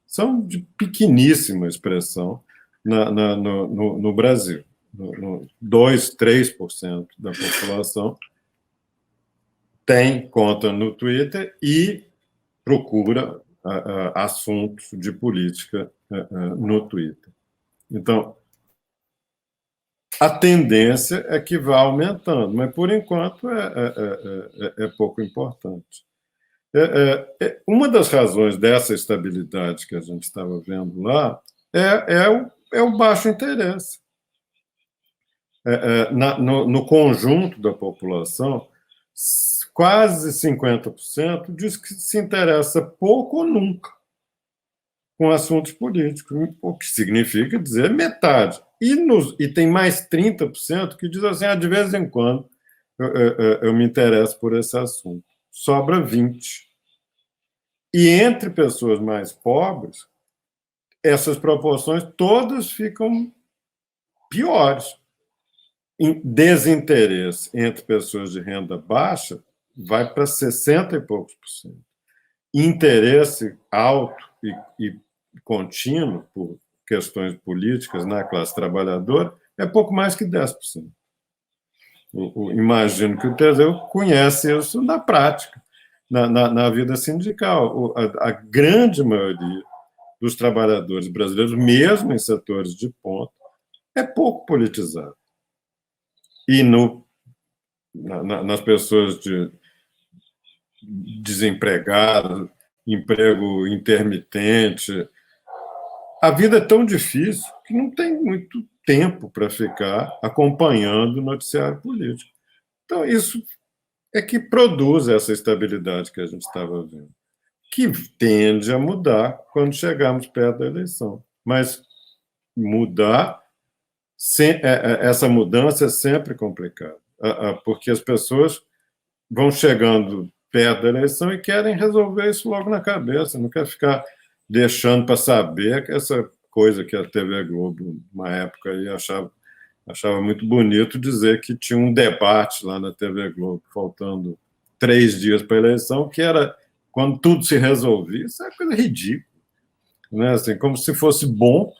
são de pequeníssima expressão no Brasil. 2%, 3% da população tem conta no Twitter e procura assuntos de política no Twitter. Então, a tendência é que vá aumentando, mas, por enquanto, é pouco importante. Uma das razões dessa estabilidade que a gente estava vendo lá é o baixo interesse. No conjunto da população, quase 50% diz que se interessa pouco ou nunca com assuntos políticos, o que significa dizer metade. E tem mais 30% que diz assim, de vez em quando eu me interesso por esse assunto. Sobra 20%. E entre pessoas mais pobres, essas proporções todas ficam piores. Desinteresse entre pessoas de renda baixa vai para 60 e poucos por cento. Interesse alto e contínuo por questões políticas na classe trabalhadora é pouco mais que 10%. Imagino que o Teseu conhece isso na prática, na vida sindical. A grande maioria dos trabalhadores brasileiros, mesmo em setores de ponta, é pouco politizado. E nas pessoas desempregadas, emprego intermitente, a vida é tão difícil que não tem muito tempo para ficar acompanhando o noticiário político. Então, isso é que produz essa estabilidade que a gente estava vendo, que tende a mudar quando chegarmos perto da eleição. Mas essa mudança é sempre complicada, porque as pessoas vão chegando perto da eleição e querem resolver isso logo na cabeça, não quer ficar deixando para saber que essa coisa que a TV Globo, uma época, aí achava muito bonito dizer que tinha um debate lá na TV Globo, faltando 3 dias para a eleição, que era quando tudo se resolvia. Isso é uma coisa ridícula, né? Assim, como se fosse bom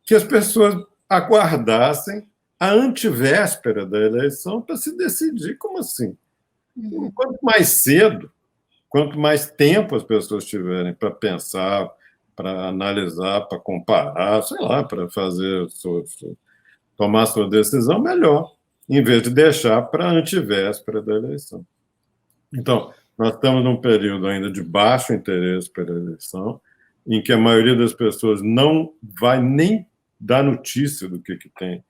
que as pessoas aguardassem a antivéspera da eleição para se decidir. Como assim? Quanto mais cedo, quanto mais tempo as pessoas tiverem para pensar, para analisar, para comparar, sei lá, para tomar sua decisão, melhor, em vez de deixar para a antivéspera da eleição. Então, nós estamos num período ainda de baixo interesse pela eleição, em que a maioria das pessoas não vai nem dar notícia do que tem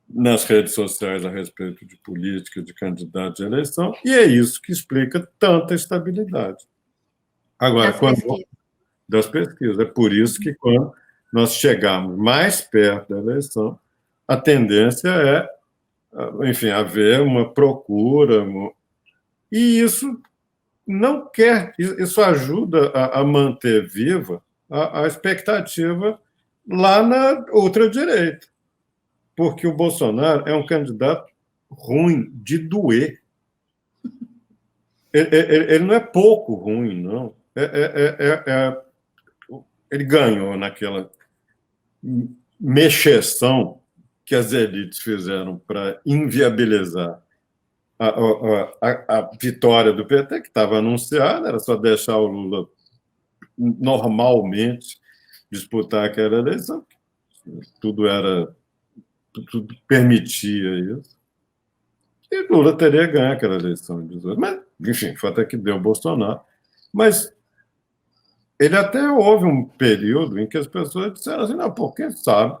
nas redes sociais a respeito de política, de candidatos à eleição, e é isso que explica tanta estabilidade. Agora, das pesquisas. É por isso que, quando nós chegarmos mais perto da eleição, a tendência é, enfim, haver uma procura. E isso não quer, isso ajuda a manter viva a expectativa lá na ultradireita, porque o Bolsonaro é um candidato ruim de doer. Ele não é pouco ruim, não. Ele ganhou naquela mexeção que as elites fizeram para inviabilizar a vitória do PT, que estava anunciada, era só deixar o Lula normalmente disputar aquela eleição. Tudo permitia isso. E Lula teria ganho aquela eleição em 18. Mas, enfim, foi até que deu Bolsonaro. Mas ele até houve um período em que as pessoas disseram assim, não, pô, quem sabe,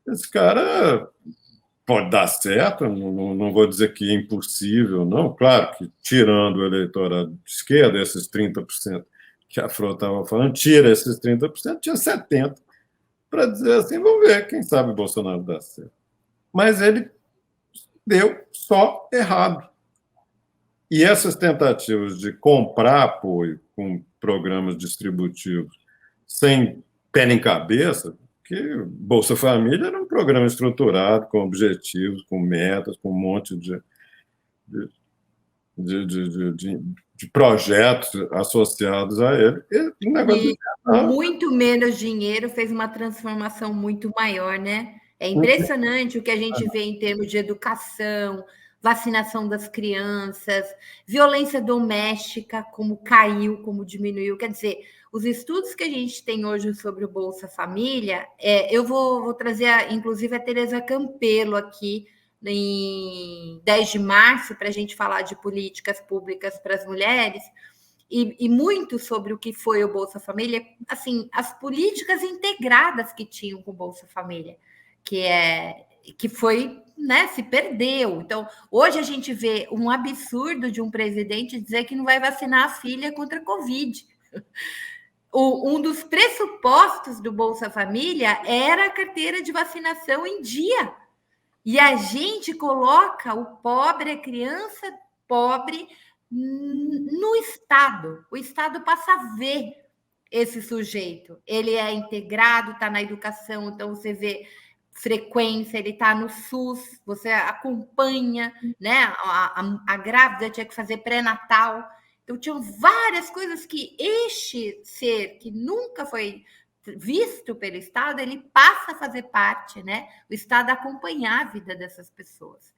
esse cara pode dar certo, não vou dizer que é impossível, não. Claro que, tirando o eleitorado de esquerda, esses 30% que a Fro estava falando, tira esses 30%, tinha 70% para dizer assim, vamos ver, quem sabe o Bolsonaro dá certo. Mas ele deu só errado. E essas tentativas de comprar apoio com programas distributivos sem pé nem cabeça, que Bolsa Família era um programa estruturado, com objetivos, com metas, com um monte de projetos associados a ele. E muito menos dinheiro fez uma transformação muito maior, né? É impressionante o que a gente vê em termos de educação, vacinação das crianças, violência doméstica, como caiu, como diminuiu. Quer dizer, os estudos que a gente tem hoje sobre o Bolsa Família, eu vou trazer, inclusive, a Tereza Campelo aqui, em 10 de março, para a gente falar de políticas públicas para as mulheres, e muito sobre o que foi o Bolsa Família, assim, as políticas integradas que tinham com o Bolsa Família, que foi, né, se perdeu. Então, hoje a gente vê um absurdo de um presidente dizer que não vai vacinar a filha contra a Covid. Um dos pressupostos do Bolsa Família era a carteira de vacinação em dia. E a gente coloca o pobre, a criança pobre, no Estado. O Estado passa a ver esse sujeito. Ele é integrado, está na educação, então você vê frequência, ele está no SUS, você acompanha, né? A grávida tinha que fazer pré-natal. Então, tinham várias coisas que este ser, que nunca foi visto pelo Estado, ele passa a fazer parte, né? O Estado acompanhar a vida dessas pessoas.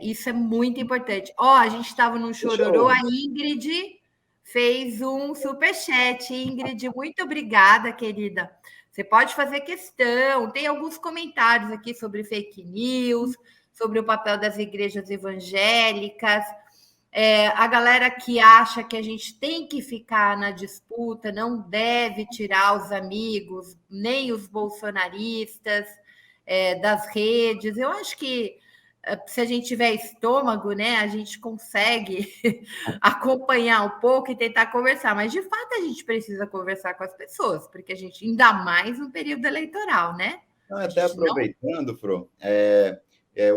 Isso é muito importante. A gente estava num chororô, a Ingrid fez um superchat. Ingrid, muito obrigada, querida. Você pode fazer questão. Tem alguns comentários aqui sobre fake news, sobre o papel das igrejas evangélicas. A galera que acha que a gente tem que ficar na disputa, não deve tirar os amigos, nem os bolsonaristas das redes. Eu acho que se a gente tiver estômago, né, a gente consegue acompanhar um pouco e tentar conversar. Mas, de fato, a gente precisa conversar com as pessoas, porque a gente, ainda mais no período eleitoral, né? Até aproveitando, Fro,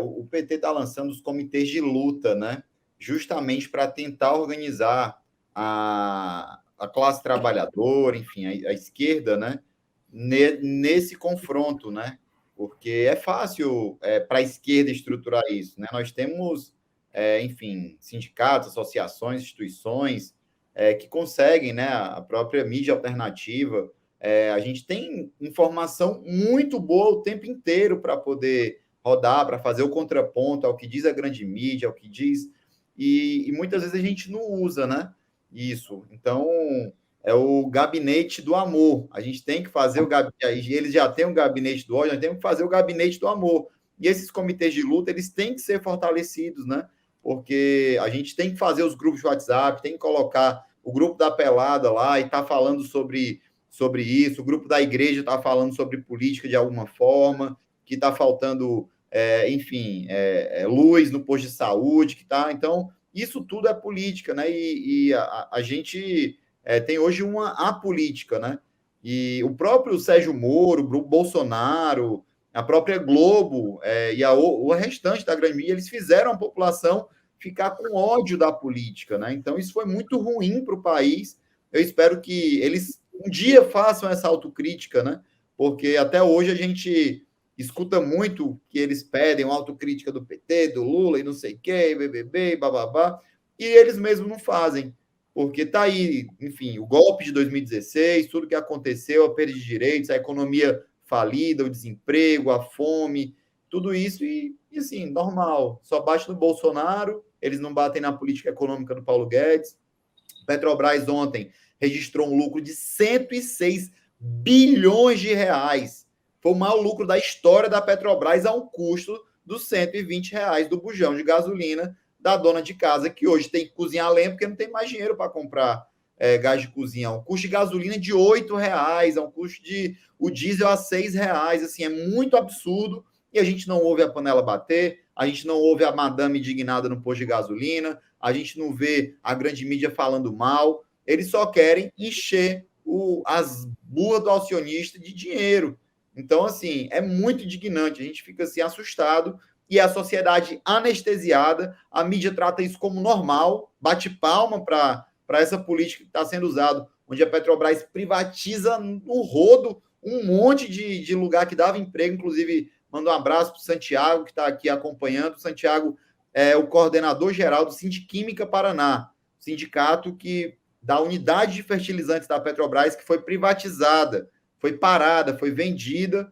o PT está lançando os comitês de luta, né? Justamente para tentar organizar a classe trabalhadora, enfim, a esquerda, né? Nesse confronto, né? Porque é fácil para a esquerda estruturar isso, né? Nós temos, enfim, sindicatos, associações, instituições que conseguem, né? A própria mídia alternativa. A gente tem informação muito boa o tempo inteiro para poder rodar, para fazer o contraponto ao que diz a grande mídia, ao que diz... E muitas vezes a gente não usa, né? Isso. Então, é o gabinete do amor. A gente tem que fazer o gabinete... Eles já têm o gabinete do ódio, nós temos que fazer o gabinete do amor. E esses comitês de luta, eles têm que ser fortalecidos, né? Porque a gente tem que fazer os grupos de WhatsApp, tem que colocar o grupo da pelada lá e tá falando sobre isso, o grupo da igreja está falando sobre política de alguma forma, que está faltando enfim, luz no posto de saúde, que tá. Então, isso tudo é política, né? E a gente tem hoje uma apolítica, né? E o próprio Sérgio Moro, o Bolsonaro, a própria Globo e o restante da grande mídia, eles fizeram a população ficar com ódio da política, né? Então, isso foi muito ruim para o país. Eu espero que eles um dia façam essa autocrítica, né? Porque até hoje a gente escuta muito que eles pedem uma autocrítica do PT, do Lula e não sei o quê, BBB, bababá, e eles mesmos não fazem. Porque está aí, enfim, o golpe de 2016, tudo que aconteceu, a perda de direitos, a economia falida, o desemprego, a fome, tudo isso, e assim, normal. Só bate no Bolsonaro, eles não batem na política econômica do Paulo Guedes. Petrobras ontem registrou um lucro de 106 bilhões de reais. Foi o maior lucro da história da Petrobras a um custo dos 120 reais do bujão de gasolina da dona de casa, que hoje tem que cozinhar lenha porque não tem mais dinheiro para comprar gás de cozinha. Um custo de gasolina de 8 reais, é um custo de o diesel a 6 reais. Assim, é muito absurdo e a gente não ouve a panela bater, a gente não ouve a madame indignada no posto de gasolina, a gente não vê a grande mídia falando mal. Eles só querem encher as burras do acionista de dinheiro. Então, assim, é muito indignante. A gente fica assim assustado e a sociedade anestesiada. A mídia trata isso como normal, bate palma para essa política que está sendo usada, onde a Petrobras privatiza no rodo um monte de lugar que dava emprego. Inclusive, mando um abraço para o Santiago, que está aqui acompanhando. O Santiago é o coordenador geral do Sindiquímica Paraná, sindicato que da unidade de fertilizantes da Petrobras, que foi privatizada, foi parada, foi vendida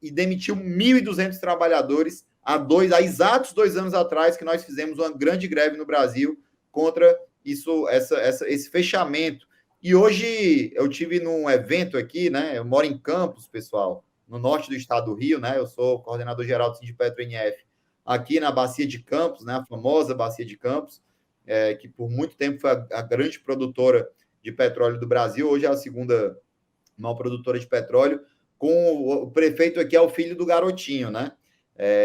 e demitiu 1.200 trabalhadores há exatos 2 anos atrás, que nós fizemos uma grande greve no Brasil contra esse fechamento. E hoje eu tive num evento aqui, né? Eu moro em Campos, pessoal, no norte do estado do Rio, né? Eu sou coordenador geral do Sindipetro NF, aqui na Bacia de Campos, né? A famosa Bacia de Campos, que por muito tempo foi a grande produtora de petróleo do Brasil, hoje é a segunda maior produtora de petróleo, com o prefeito aqui é o filho do Garotinho, né?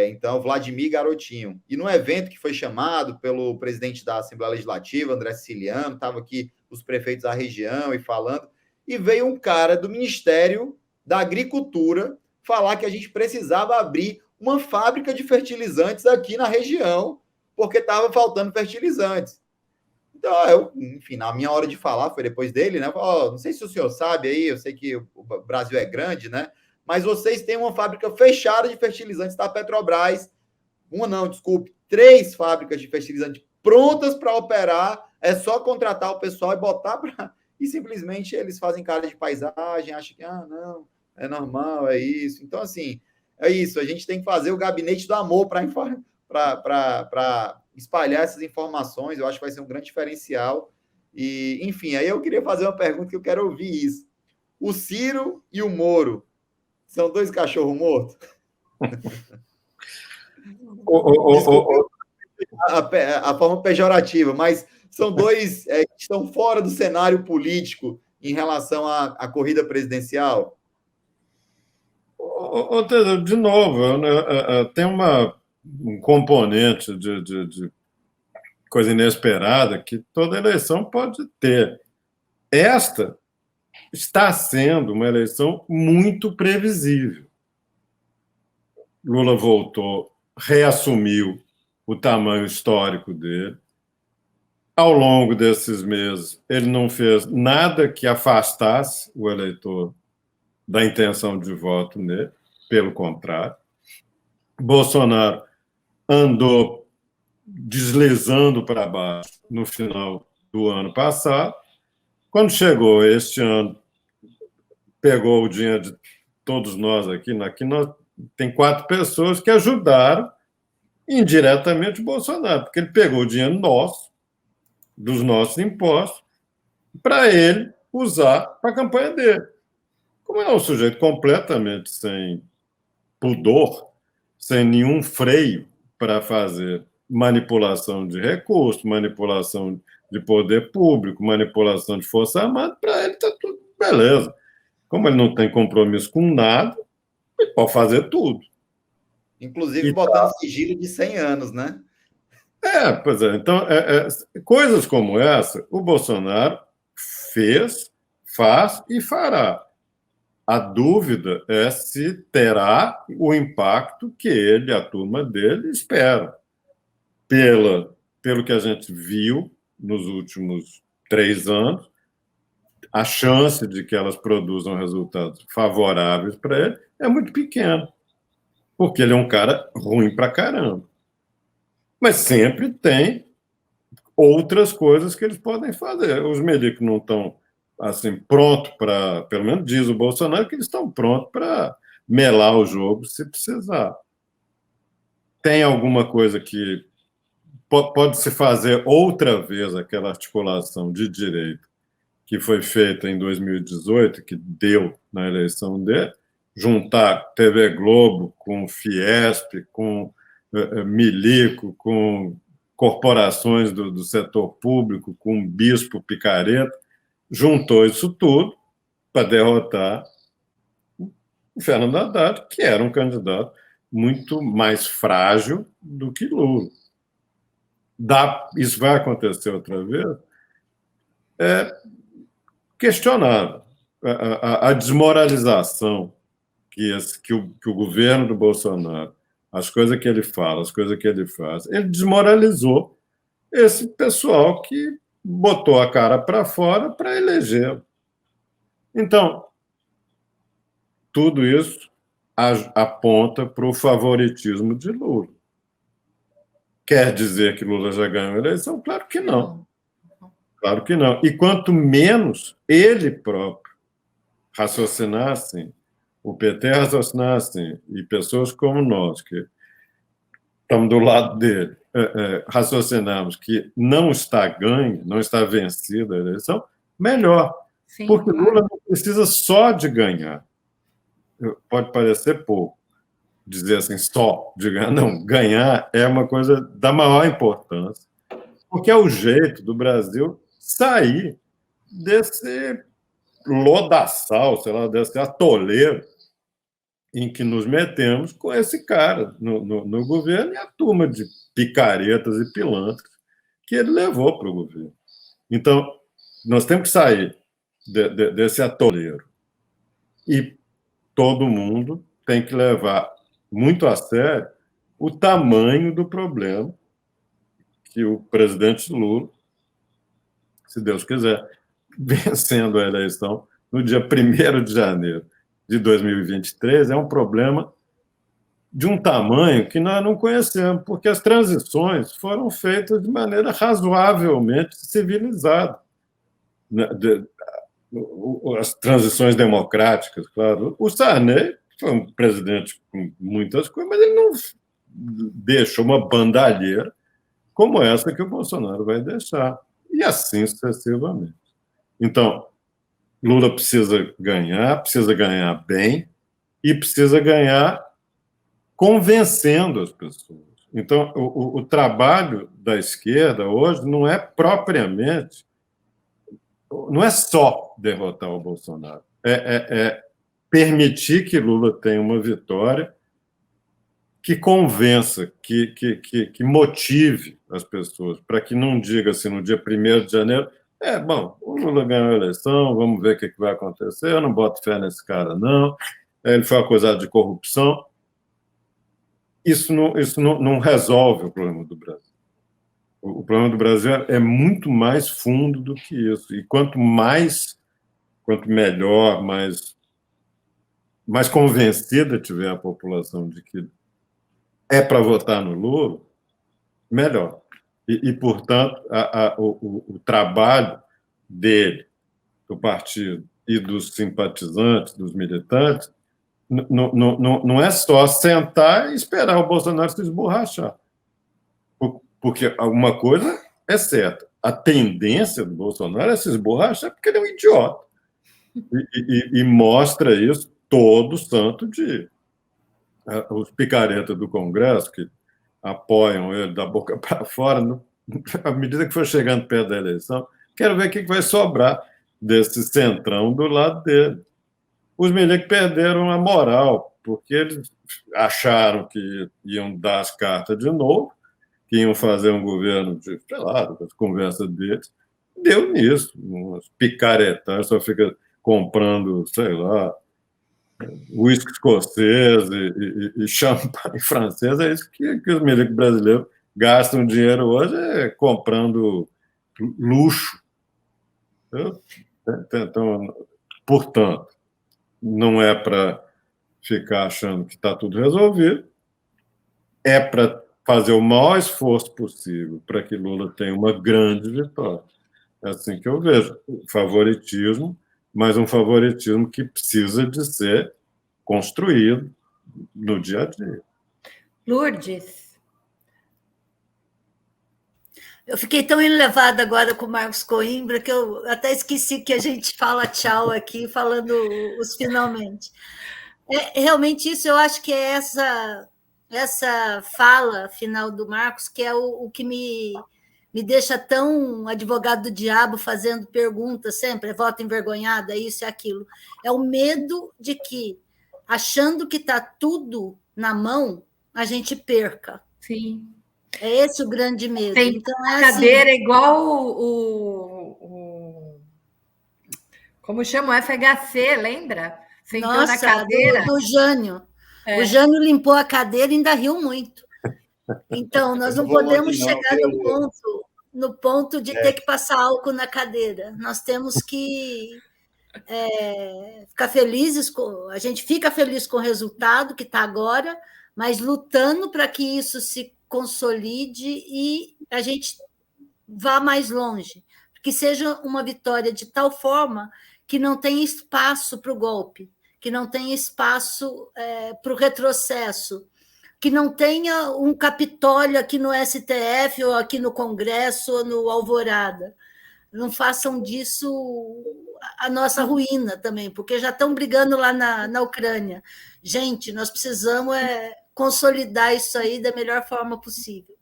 Então, Vladimir Garotinho. E no evento que foi chamado pelo presidente da Assembleia Legislativa, André Siciliano, estava aqui os prefeitos da região e falando, e veio um cara do Ministério da Agricultura falar que a gente precisava abrir uma fábrica de fertilizantes aqui na região, porque estava faltando fertilizantes. Então, enfim, na minha hora de falar, foi depois dele, né? Não sei se o senhor sabe aí, eu sei que o Brasil é grande, né? Mas vocês têm uma fábrica fechada de fertilizantes da Petrobras. 3 fábricas de fertilizante prontas para operar. É só contratar o pessoal e botar para. E simplesmente eles fazem cara de paisagem, acham que, não, é normal, é isso. Então, assim, é isso. A gente tem que fazer o gabinete do amor para espalhar essas informações. Eu acho que vai ser um grande diferencial. E, enfim, aí eu queria fazer uma pergunta que eu quero ouvir isso. O Ciro e o Moro são 2 cachorros mortos? A forma pejorativa, mas são 2 que estão fora do cenário político em relação à corrida presidencial? De novo, tem um componente de coisa inesperada que toda eleição pode ter. Esta está sendo uma eleição muito previsível. Lula voltou, reassumiu o tamanho histórico dele. Ao longo desses meses, ele não fez nada que afastasse o eleitor da intenção de voto nele, pelo contrário. Bolsonaro andou deslizando para baixo no final do ano passado. Quando chegou este ano, pegou o dinheiro de todos nós aqui tem 4 pessoas que ajudaram indiretamente o Bolsonaro, porque ele pegou o dinheiro nosso, dos nossos impostos, para ele usar para a campanha dele. Como é um sujeito completamente sem pudor, sem nenhum freio para fazer manipulação de recursos, manipulação de poder público, manipulação de força armada, para ele está tudo beleza. Como ele não tem compromisso com nada, ele pode fazer tudo. Inclusive botando sigilo de 100 anos, né? Pois é. Então, coisas como essa, o Bolsonaro fez, faz e fará. A dúvida é se terá o impacto que ele, a turma dele, espera. Pelo que a gente viu nos últimos 3 anos, a chance de que elas produzam resultados favoráveis para ele é muito pequena, porque ele é um cara ruim para caramba. Mas sempre tem outras coisas que eles podem fazer. Os milicos não estão assim prontos para, pelo menos diz o Bolsonaro, que eles estão prontos para melar o jogo se precisar. Tem alguma coisa que pode se fazer outra vez aquela articulação de direita que foi feita em 2018, que deu na eleição dele, juntar TV Globo com Fiesp, com milico, com corporações do setor público, com um bispo picareta, juntou isso tudo para derrotar o Fernando Haddad, que era um candidato muito mais frágil do que Lula. Isso vai acontecer outra vez? É questionável. A desmoralização que o governo do Bolsonaro, as coisas que ele fala, as coisas que ele faz, ele desmoralizou esse pessoal que botou a cara para fora para eleger. Então, tudo isso aponta para o favoritismo de Lula. Quer dizer que Lula já ganhou a eleição? Claro que não. Claro que não. E quanto menos ele próprio raciocinar assim, o PT raciocinar assim, e pessoas como nós, que estamos do lado dele, raciocinamos que não está ganho, não está vencida a eleição, melhor. Sim, porque Lula não precisa só de ganhar. Pode parecer pouco dizer assim, só de ganhar. Não, ganhar é uma coisa da maior importância, porque é o jeito do Brasil sair desse lodaçal, sei lá, desse atoleiro em que nos metemos com esse cara no governo e a turma de picaretas e pilantras que ele levou para o governo. Então, nós temos que sair desse atoleiro e todo mundo tem que levar muito a sério o tamanho do problema que o presidente Lula, se Deus quiser, vencendo a eleição no dia 1º de janeiro de 2023, é um problema de um tamanho que nós não conhecemos, porque as transições foram feitas de maneira razoavelmente civilizada. As transições democráticas, claro. O Sarney foi um presidente com muitas coisas, mas ele não deixou uma bandalheira como essa que o Bolsonaro vai deixar, e assim sucessivamente. Então, Lula precisa ganhar bem e precisa ganhar convencendo as pessoas. Então, o trabalho da esquerda hoje não é propriamente, não é só derrotar o Bolsonaro, é permitir que Lula tenha uma vitória que convença, que motive as pessoas, para que não diga assim no dia 1º de janeiro, bom, o Lula ganhou a eleição, vamos ver o que vai acontecer, eu não boto fé nesse cara, não, ele foi acusado de corrupção. Isso não resolve o problema do Brasil. O problema do Brasil é muito mais fundo do que isso, e quanto melhor, mais convencida tiver a população de que é para votar no Lula, melhor. E portanto, o trabalho dele, do partido e dos simpatizantes, dos militantes, não é só sentar e esperar o Bolsonaro se esborrachar. Porque alguma coisa é certa. A tendência do Bolsonaro é se esborrachar porque ele é um idiota. E mostra isso todo santo dia. Os picaretas do Congresso, que apoiam ele da boca para fora, à medida que for chegando perto da eleição, quero ver o que vai sobrar desse centrão do lado dele. os milicos perderam a moral, porque eles acharam que iam dar as cartas de novo, que iam fazer um governo de, sei lá, das conversas deles. Deu nisso, umas picaretões, só fica comprando, sei lá, uísque escocês e champanhe francês. É isso que os milicos brasileiros gastam dinheiro hoje, é comprando luxo. Então, portanto, não é para ficar achando que está tudo resolvido, é para fazer o maior esforço possível para que Lula tenha uma grande vitória. É assim que eu vejo. Favoritismo, mas um favoritismo que precisa de ser construído no dia a dia. Lourdes. Eu fiquei tão enlevada agora com o Marcos Coimbra que eu até esqueci que a gente fala tchau aqui, falando os finalmente. Realmente isso, eu acho que é essa fala final do Marcos que é o que me deixa tão advogado do diabo, fazendo perguntas sempre, voto envergonhada, isso e aquilo. É o medo de que, achando que está tudo na mão, a gente perca. Sim. É esse o grande medo. Tem então, cadeira igual como chama? O FHC, lembra? Sentou na cadeira. Do Jânio. O Jânio limpou a cadeira e ainda riu muito. Então, nós não podemos chegar no ponto de ter que passar álcool na cadeira. Nós temos que ficar felizes, a gente fica feliz com o resultado que está agora, mas lutando para que isso se consolide e a gente vá mais longe, que seja uma vitória de tal forma que não tenha espaço para o golpe, que não tenha espaço para o retrocesso, que não tenha um Capitólio aqui no STF, ou aqui no Congresso, ou no Alvorada. Não façam disso a nossa ruína também, porque já estão brigando lá na Ucrânia. Gente, nós precisamos consolidar isso aí da melhor forma possível.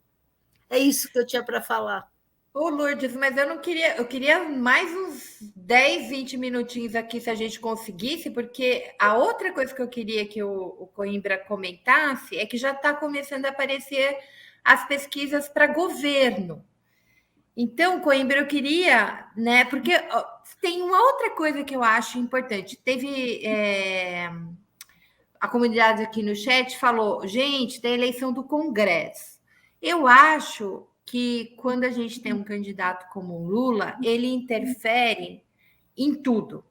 É isso que eu tinha para falar. Ô, Lourdes, mas eu queria mais uns 10, 20 minutinhos aqui, se a gente conseguisse, porque a outra coisa que eu queria que o Coimbra comentasse é que já está começando a aparecer as pesquisas para governo. Então, Coimbra, eu queria, né? Porque tem uma outra coisa que eu acho importante. Teve a comunidade aqui no chat falou, gente, tem eleição do Congresso. Eu acho que quando a gente tem um candidato como o Lula, ele interfere em tudo.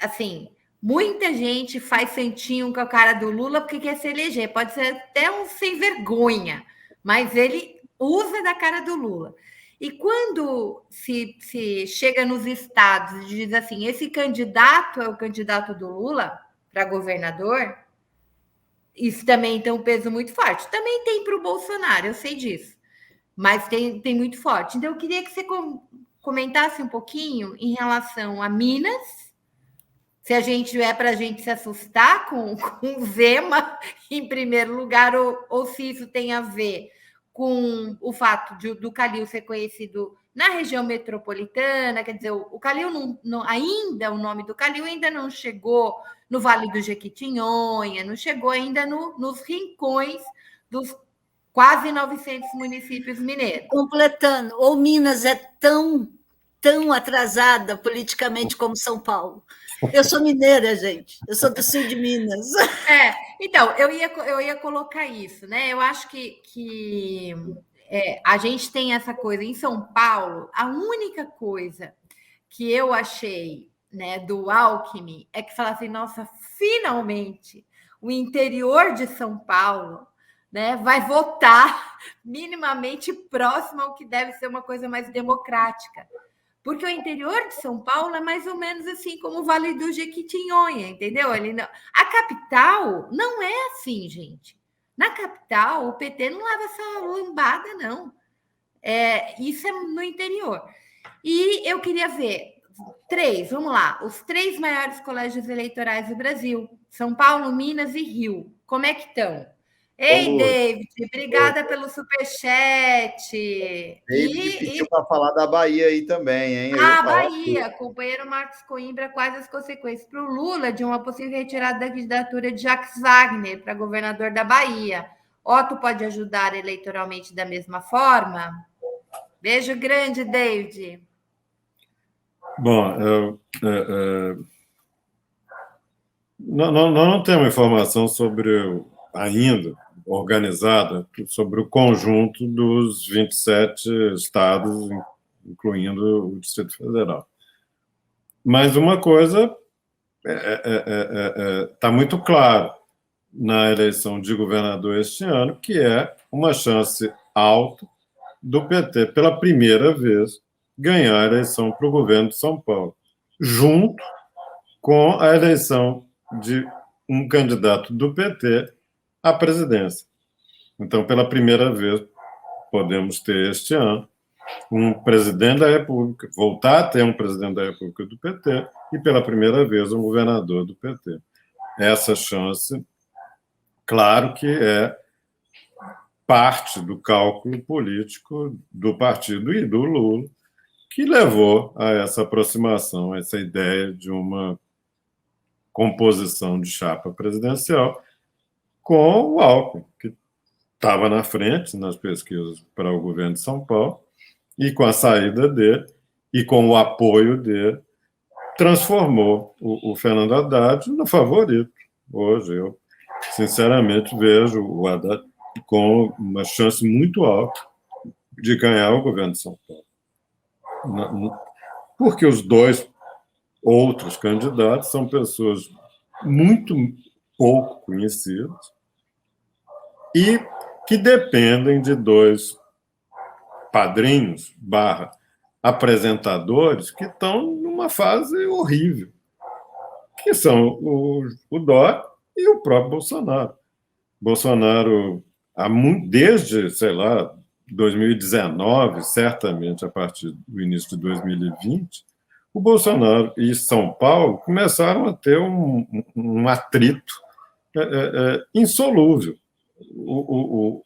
Assim, muita gente faz santinho com a cara do Lula porque quer se eleger. Pode ser até um sem vergonha, mas ele usa da cara do Lula. E quando se chega nos estados e diz assim, esse candidato é o candidato do Lula para governador, isso também tem um peso muito forte. Também tem para o Bolsonaro, eu sei disso. Mas tem muito forte. Então, eu queria que você comentasse um pouquinho em relação a Minas, se a gente para a gente se assustar com o Zema em primeiro lugar, ou se isso tem a ver com o fato do Calil ser conhecido na região metropolitana, quer dizer, o Calil ainda, o nome do Calil ainda não chegou no Vale do Jequitinhonha, não chegou ainda nos rincões dos quase 900 municípios mineiros. Completando, ou Minas é tão atrasada politicamente como São Paulo. Eu sou mineira, gente. Eu sou do sul de Minas. Então, eu ia colocar isso, né? Eu acho que a gente tem essa coisa em São Paulo. A única coisa que eu achei, né, do Alckmin é que fala assim, nossa, finalmente o interior de São Paulo, né, vai votar minimamente próximo ao que deve ser uma coisa mais democrática. Porque o interior de São Paulo é mais ou menos assim como o Vale do Jequitinhonha, entendeu? A capital não é assim, gente. Na capital, o PT não leva essa lambada, não. Isso é no interior. E eu queria ver vamos lá, os 3 maiores colégios eleitorais do Brasil, São Paulo, Minas e Rio. Como é que estão? Ei, Ô, Lu, David, obrigada pelo superchat. David pediu para falar da Bahia aí também, hein? Eu ia falar tudo. Bahia, companheiro Marcos Coimbra, quais as consequências para o Lula de uma possível retirada da candidatura de Jacques Wagner para governador da Bahia? Otto pode ajudar eleitoralmente da mesma forma? Beijo grande, David. Bom, nós não temos informação ainda organizada sobre o conjunto dos 27 estados, incluindo o Distrito Federal. Mas uma coisa está muito claro na eleição de governador este ano, que é uma chance alta do PT, pela primeira vez, ganhar a eleição para o governo de São Paulo, junto com a eleição de um candidato do PT à presidência. Então, pela primeira vez, podemos ter este ano um presidente da República, voltar a ter um presidente da República do PT e, pela primeira vez, um governador do PT. Essa chance, claro que é parte do cálculo político do partido e do Lula, que levou a essa aproximação, essa ideia de uma composição de chapa presidencial com o Alckmin, que estava na frente nas pesquisas para o governo de São Paulo, e com a saída dele e com o apoio dele, transformou o Fernando Haddad no favorito. Hoje, eu, sinceramente, vejo o Haddad com uma chance muito alta de ganhar o governo de São Paulo. Porque os dois outros candidatos são pessoas muito pouco conhecidas e que dependem de dois padrinhos / apresentadores que estão numa fase horrível, que são o Dória e o próprio Bolsonaro. Bolsonaro, desde, sei lá, 2019, certamente a partir do início de 2020, o Bolsonaro e São Paulo começaram a ter um atrito insolúvel. O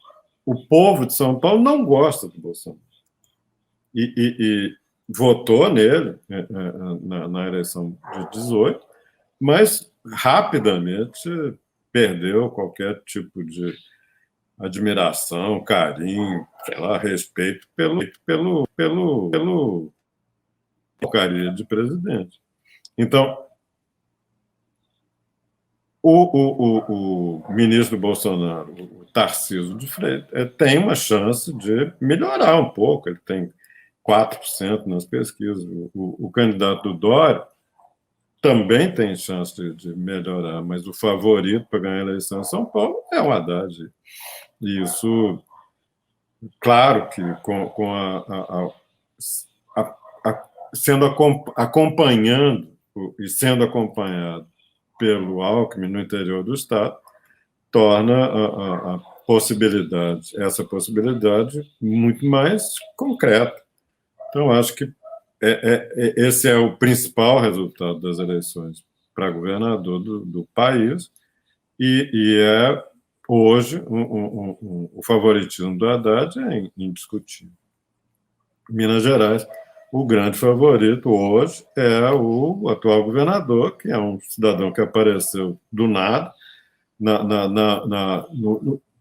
povo de São Paulo não gosta do Bolsonaro. E votou nele na eleição de 18, mas rapidamente perdeu qualquer tipo de admiração, carinho, sei lá, respeito pelo porcaria de presidente. Então, o ministro Bolsonaro, o Tarcísio de Freitas, tem uma chance de melhorar um pouco. Ele tem 4% nas pesquisas. O candidato do Dória também tem chance de melhorar, mas o favorito para ganhar a eleição em São Paulo é o Haddad. E isso, claro que sendo acompanhando e sendo acompanhado pelo Alckmin no interior do Estado, torna essa possibilidade muito mais concreta. Então, acho que esse é o principal resultado das eleições para governador do país e é, hoje, o favoritismo do Haddad é indiscutível. Minas Gerais, o grande favorito hoje é o atual governador, que é um cidadão que apareceu do nada,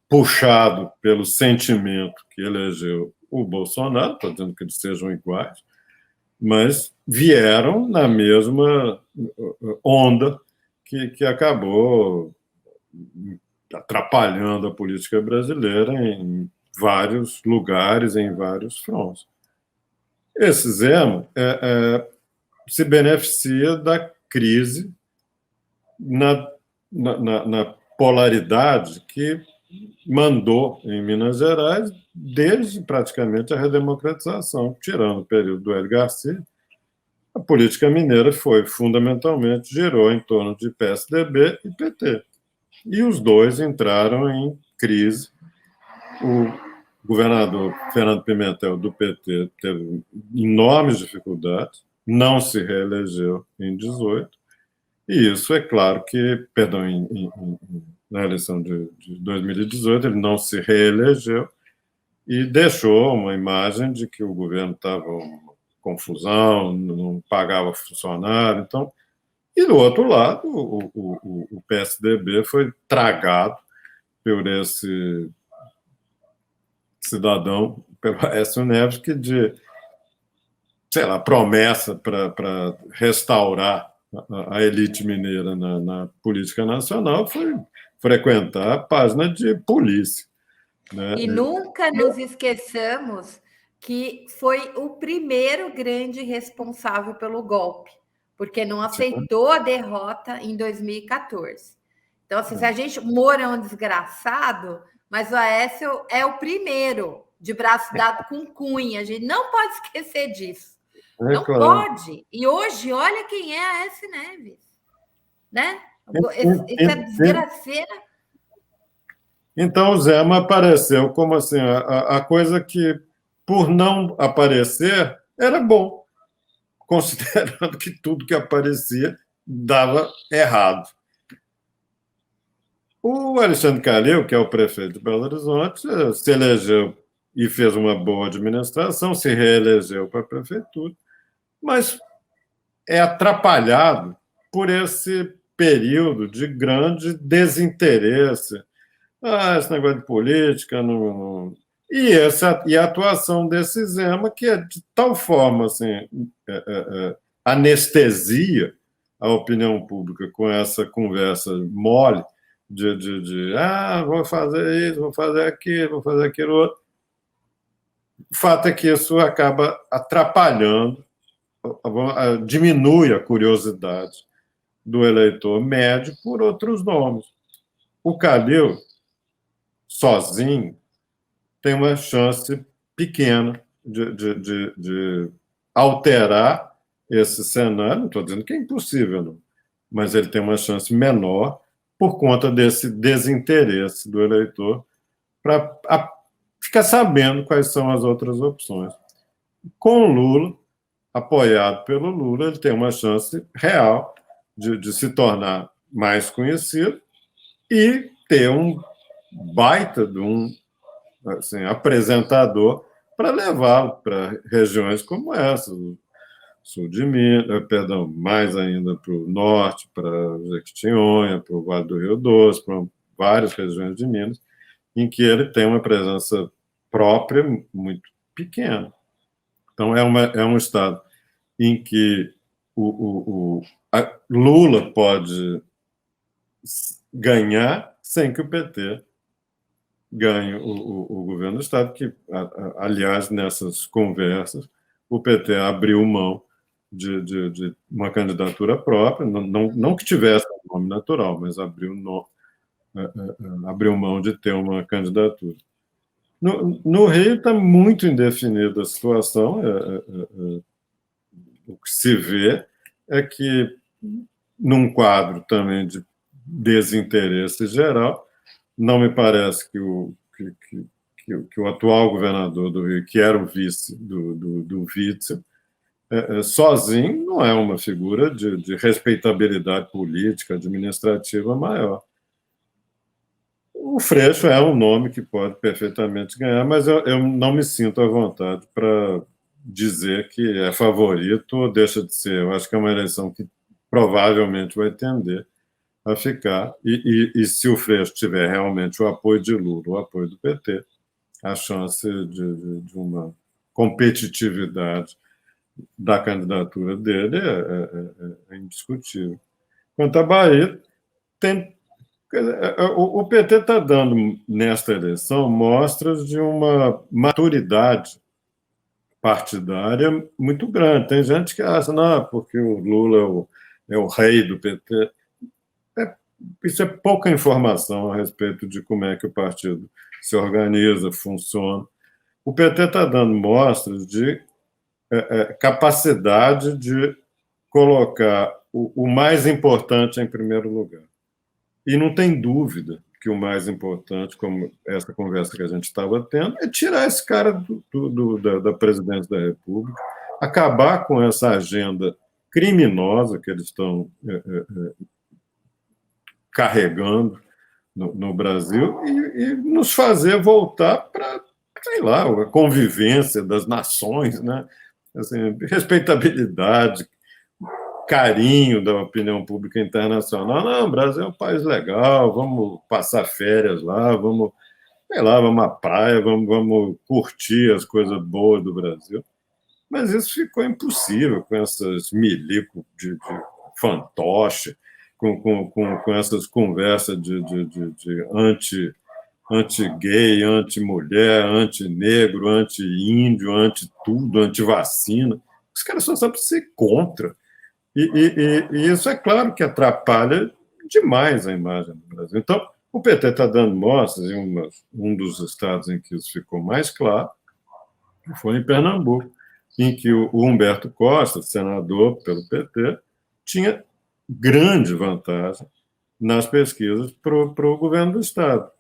puxado pelo sentimento que elegeu o Bolsonaro, estou dizendo que eles sejam iguais, mas vieram na mesma onda que acabou atrapalhando a política brasileira em vários lugares, em vários fronts. Esse Zema se beneficia da crise na polaridade que mandou em Minas Gerais desde praticamente a redemocratização, tirando o período do Hélio Garcia. A política mineira girou em torno de PSDB e PT. E os dois entraram em crise. O governador Fernando Pimentel, do PT, teve enormes dificuldades, não se reelegeu em 18, e isso é claro que, em na eleição de 2018, ele não se reelegeu e deixou uma imagem de que o governo estava uma confusão, não pagava funcionário. Então, e do outro lado, o PSDB foi tragado por esse cidadão, pelo Aécio Neves, que de, sei lá, promessa para restaurar a elite mineira na política nacional foi frequentar a página de polícia. Né? E nunca nos esqueçamos que foi o primeiro grande responsável pelo golpe, porque não aceitou a derrota em 2014. Então, assim, se a gente... Moro é um desgraçado, mas o Aécio é o primeiro de braço dado com Cunha. A gente não pode esquecer disso. Não pode. E hoje, olha quem é Aécio Neves. Né? Essa desgraceira. Então, o Zema apareceu como assim, a coisa que, por não aparecer, era bom, considerando que tudo que aparecia dava errado. O Alexandre Calil, que é o prefeito de Belo Horizonte, se elegeu e fez uma boa administração, se reelegeu para a prefeitura, mas é atrapalhado por esse período de grande desinteresse. Esse negócio de política, não... E a atuação desse Zema, que é de tal forma assim, anestesia a opinião pública com essa conversa mole vou fazer isso, vou fazer aquilo outro. O fato é que isso acaba atrapalhando, diminui a curiosidade do eleitor médio por outros nomes. O Calil, sozinho, tem uma chance pequena de alterar esse cenário. Não estou dizendo que é impossível, não, mas ele tem uma chance menor por conta desse desinteresse do eleitor para ficar sabendo quais são as outras opções. Com o Lula, apoiado pelo Lula, ele tem uma chance real de se tornar mais conhecido e ter um baita de um apresentador para levá-lo para regiões como essa, sul de Minas, perdão, mais ainda para o norte, para Jequitinhonha, para o Vale do Rio Doce, para várias regiões de Minas, em que ele tem uma presença própria muito pequena. Então, é um estado em que Lula pode ganhar sem que o PT ganhe o governo do Estado, que, aliás, nessas conversas, o PT abriu mão de uma candidatura própria, não que tivesse um nome natural, mas abriu mão de ter uma candidatura. No Rio está muito indefinida a situação. O que se vê é que, num quadro também de desinteresse geral, não me parece que o atual governador do Rio, que era o vice do Witzel, sozinho não é uma figura de respeitabilidade política, administrativa maior. O Freixo é um nome que pode perfeitamente ganhar, mas eu não me sinto à vontade para dizer que é favorito ou deixa de ser. Eu acho que é uma eleição que provavelmente vai tender a ficar. E se o Freixo tiver realmente o apoio de Lula, o apoio do PT, a chance de uma competitividade da candidatura dele é indiscutível. Quanto à Bahia, o PT está dando, nesta eleição, mostras de uma maturidade partidária muito grande. Tem gente que acha, não, porque o Lula é o rei do PT. Isso é pouca informação a respeito de como é que o partido se organiza, funciona. O PT está dando mostras de capacidade de colocar o mais importante em primeiro lugar. E não tem dúvida que o mais importante, como essa conversa que a gente estava tendo, é tirar esse cara da presidência da República, acabar com essa agenda criminosa que eles estão carregando no Brasil e nos fazer voltar para, sei lá, a convivência das nações, né? Assim, respeitabilidade, carinho da opinião pública internacional. Não, o Brasil é um país legal, vamos passar férias lá, vamos, sei lá, vamos à praia, vamos curtir as coisas boas do Brasil. Mas isso ficou impossível com essas milico de fantoche, com essas conversas de anti-gay, anti-mulher, anti-negro, anti-índio, anti-tudo, anti-vacina. Os caras só sabem ser contra. E isso é claro que atrapalha demais a imagem do Brasil. Então, o PT está dando mostras em um dos estados em que isso ficou mais claro, foi em Pernambuco, em que o Humberto Costa, senador pelo PT, tinha grande vantagem nas pesquisas para o governo do Estado.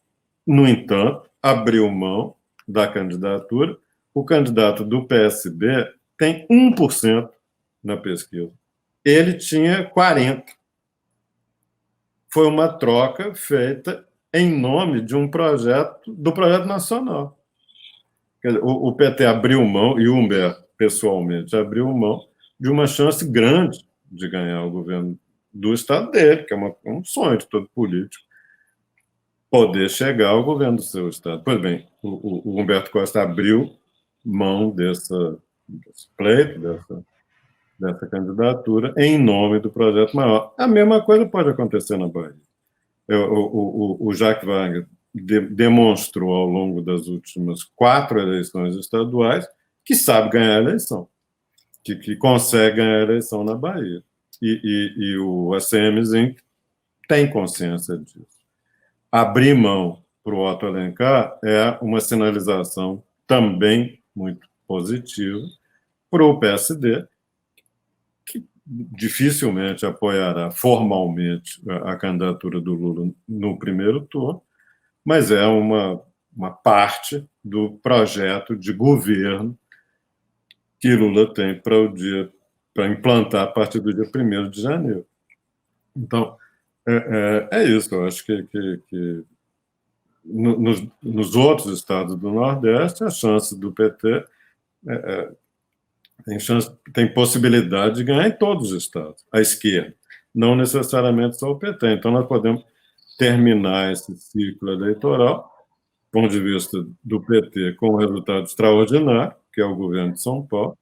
No entanto, abriu mão da candidatura. O candidato do PSB tem 1% na pesquisa. Ele tinha 40%. Foi uma troca feita em nome de um projeto, do projeto nacional. O PT abriu mão, e o Humberto, pessoalmente, abriu mão de uma chance grande de ganhar o governo do Estado dele, que é um sonho de todo político, poder chegar ao governo do seu Estado. Pois bem, o Humberto Costa abriu mão desse pleito, dessa candidatura, em nome do projeto maior. A mesma coisa pode acontecer na Bahia. O Jacques Wagner demonstrou ao longo das últimas 4 eleições estaduais que sabe ganhar a eleição, que consegue ganhar a eleição na Bahia. E o ACMzinho tem consciência disso. Abrir mão para o Otto Alencar é uma sinalização também muito positiva para o PSD, que dificilmente apoiará formalmente a candidatura do Lula no primeiro turno, mas é uma parte do projeto de governo que Lula tem para implantar a partir do dia 1º de janeiro. Então, é isso. Eu acho que nos outros estados do Nordeste, a chance do PT tem possibilidade de ganhar em todos os estados, a esquerda, não necessariamente só o PT. Então, nós podemos terminar esse ciclo eleitoral, do ponto de vista do PT, com um resultado extraordinário, que é o governo de São Paulo,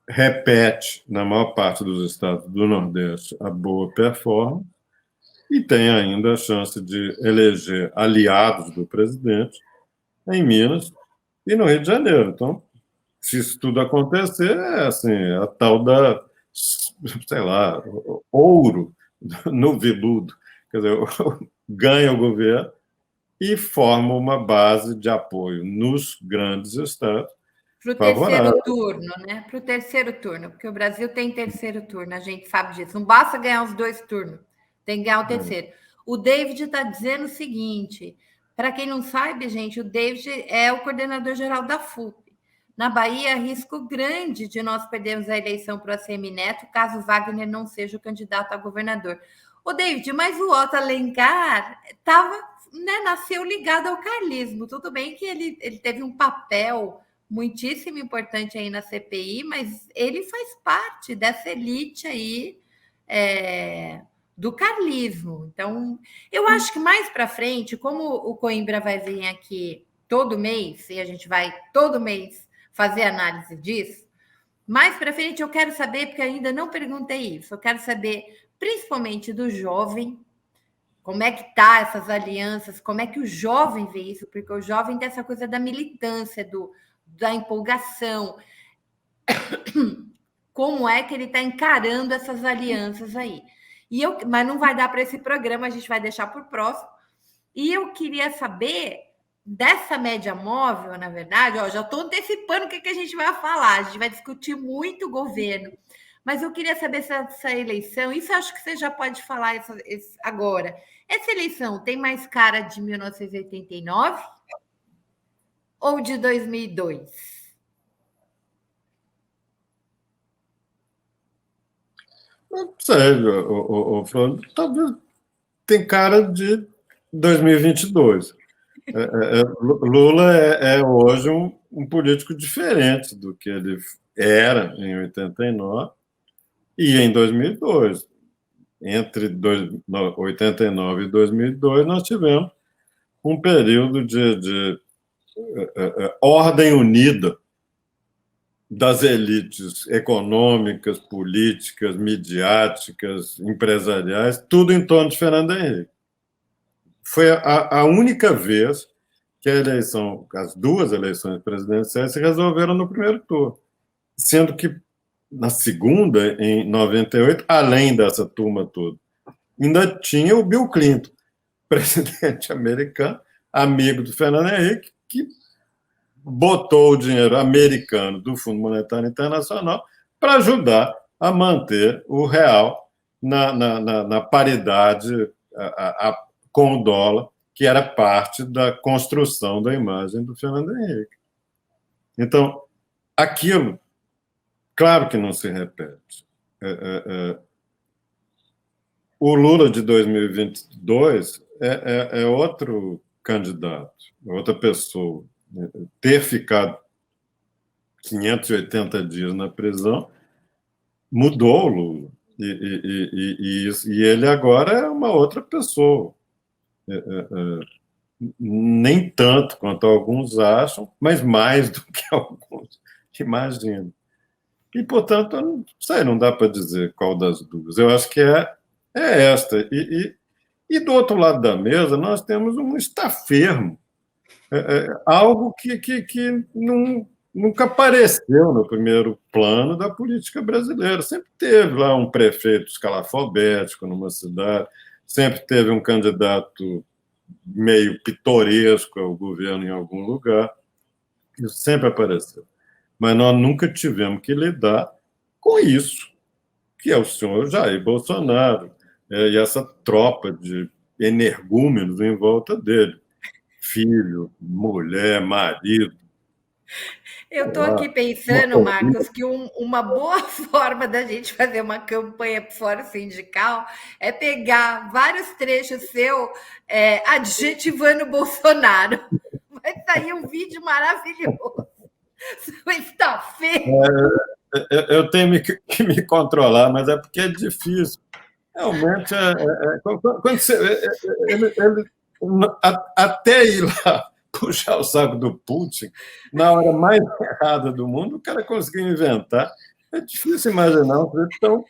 repete, na maior parte dos estados do Nordeste, a boa performance, e tem ainda a chance de eleger aliados do presidente em Minas e no Rio de Janeiro. Então, se isso tudo acontecer, é assim, a tal da, sei lá, ouro no veludo. Quer dizer, ganha o governo e forma uma base de apoio nos grandes estados. Para o terceiro turno, né? Para o terceiro turno, porque o Brasil tem terceiro turno, a gente sabe disso. Não basta ganhar os 2 turnos, tem que ganhar o terceiro. O David está dizendo o seguinte: para quem não sabe, gente, o David é o coordenador-geral da FUP. Na Bahia, risco grande de nós perdermos a eleição para o ACM Neto, caso Wagner não seja o candidato a governador. Ô, David, mas o Otto Alencar nasceu ligado ao carlismo. Tudo bem que ele teve um papel muitíssimo importante aí na CPI, mas ele faz parte dessa elite aí do carlismo. Então, eu acho que mais para frente, como o Coimbra vai vir aqui todo mês, e a gente vai todo mês fazer análise disso, mais para frente eu quero saber, porque ainda não perguntei isso, eu quero saber, principalmente do jovem, como é que tá essas alianças, como é que o jovem vê isso, porque o jovem tem essa coisa da militância, da empolgação. Como é que ele está encarando essas alianças aí? Mas não vai dar para esse programa, a gente vai deixar para o próximo. E eu queria saber dessa média móvel, na verdade, já estou antecipando o que a gente vai falar, a gente vai discutir muito o governo, mas eu queria saber se essa eleição, isso eu acho que você já pode falar agora, essa eleição tem mais cara de 1989 ou de 2002? Não sei, Flávio, talvez tem cara de 2022. Lula é hoje um político diferente do que ele era em 89 e em 2002. Entre 89 e 2002, nós tivemos um período de ordem unida das elites econômicas, políticas, midiáticas, empresariais, tudo em torno de Fernando Henrique. Foi a única vez que as duas eleições presidenciais se resolveram no primeiro turno, sendo que na segunda, em 98, além dessa turma toda, ainda tinha o Bill Clinton, presidente americano, amigo do Fernando Henrique, que botou o dinheiro americano do Fundo Monetário Internacional para ajudar a manter o real na paridade com o dólar, que era parte da construção da imagem do Fernando Henrique. Então, aquilo, claro que não se repete. O Lula de 2022 é outro candidato, outra pessoa. Ter ficado 580 dias na prisão mudou o Lula. E ele agora é uma outra pessoa. Nem tanto quanto alguns acham, mas mais do que alguns imaginam. E, portanto, eu não sei, não dá para dizer qual das duas. Eu acho que é esta. E do outro lado da mesa, nós temos um estafermo, algo que nunca apareceu no primeiro plano da política brasileira. Sempre teve lá um prefeito escalafobético numa cidade, sempre teve um candidato meio pitoresco ao governo em algum lugar. Isso sempre apareceu. Mas nós nunca tivemos que lidar com isso, que é o senhor Jair Bolsonaro e essa tropa de energúmenos em volta dele. Filho, mulher, marido. Eu estou aqui pensando, Marcos, que uma boa forma da gente fazer uma campanha para o Fórum Sindical é pegar vários trechos seu adjetivando Bolsonaro. Vai sair um vídeo maravilhoso. Está feio. Eu tenho que me controlar, mas é porque é difícil. Realmente, quando você, até ir lá puxar o saco do Putin, na hora mais errada do mundo, o cara conseguiu inventar. É difícil imaginar um sujeito tão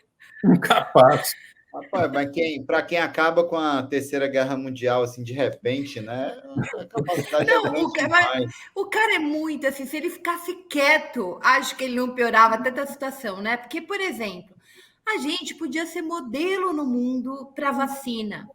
incapaz. Rapaz, mas para quem acaba com a Terceira Guerra Mundial, assim, de repente, né? A capacidade o cara é muito assim, se ele ficasse quieto, acho que ele não piorava tanta situação, né? Porque, por exemplo, a gente podia ser modelo no mundo para vacina.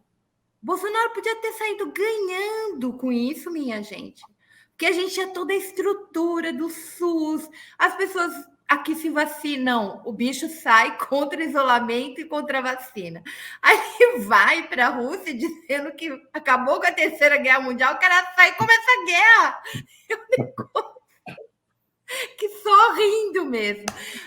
Bolsonaro podia ter saído ganhando com isso, minha gente. Porque a gente tinha toda a estrutura do SUS, as pessoas aqui se vacinam, o bicho sai contra isolamento e contra a vacina. Aí vai para a Rússia dizendo que acabou com a Terceira Guerra Mundial, o cara sai e começa a guerra. Que só rindo mesmo.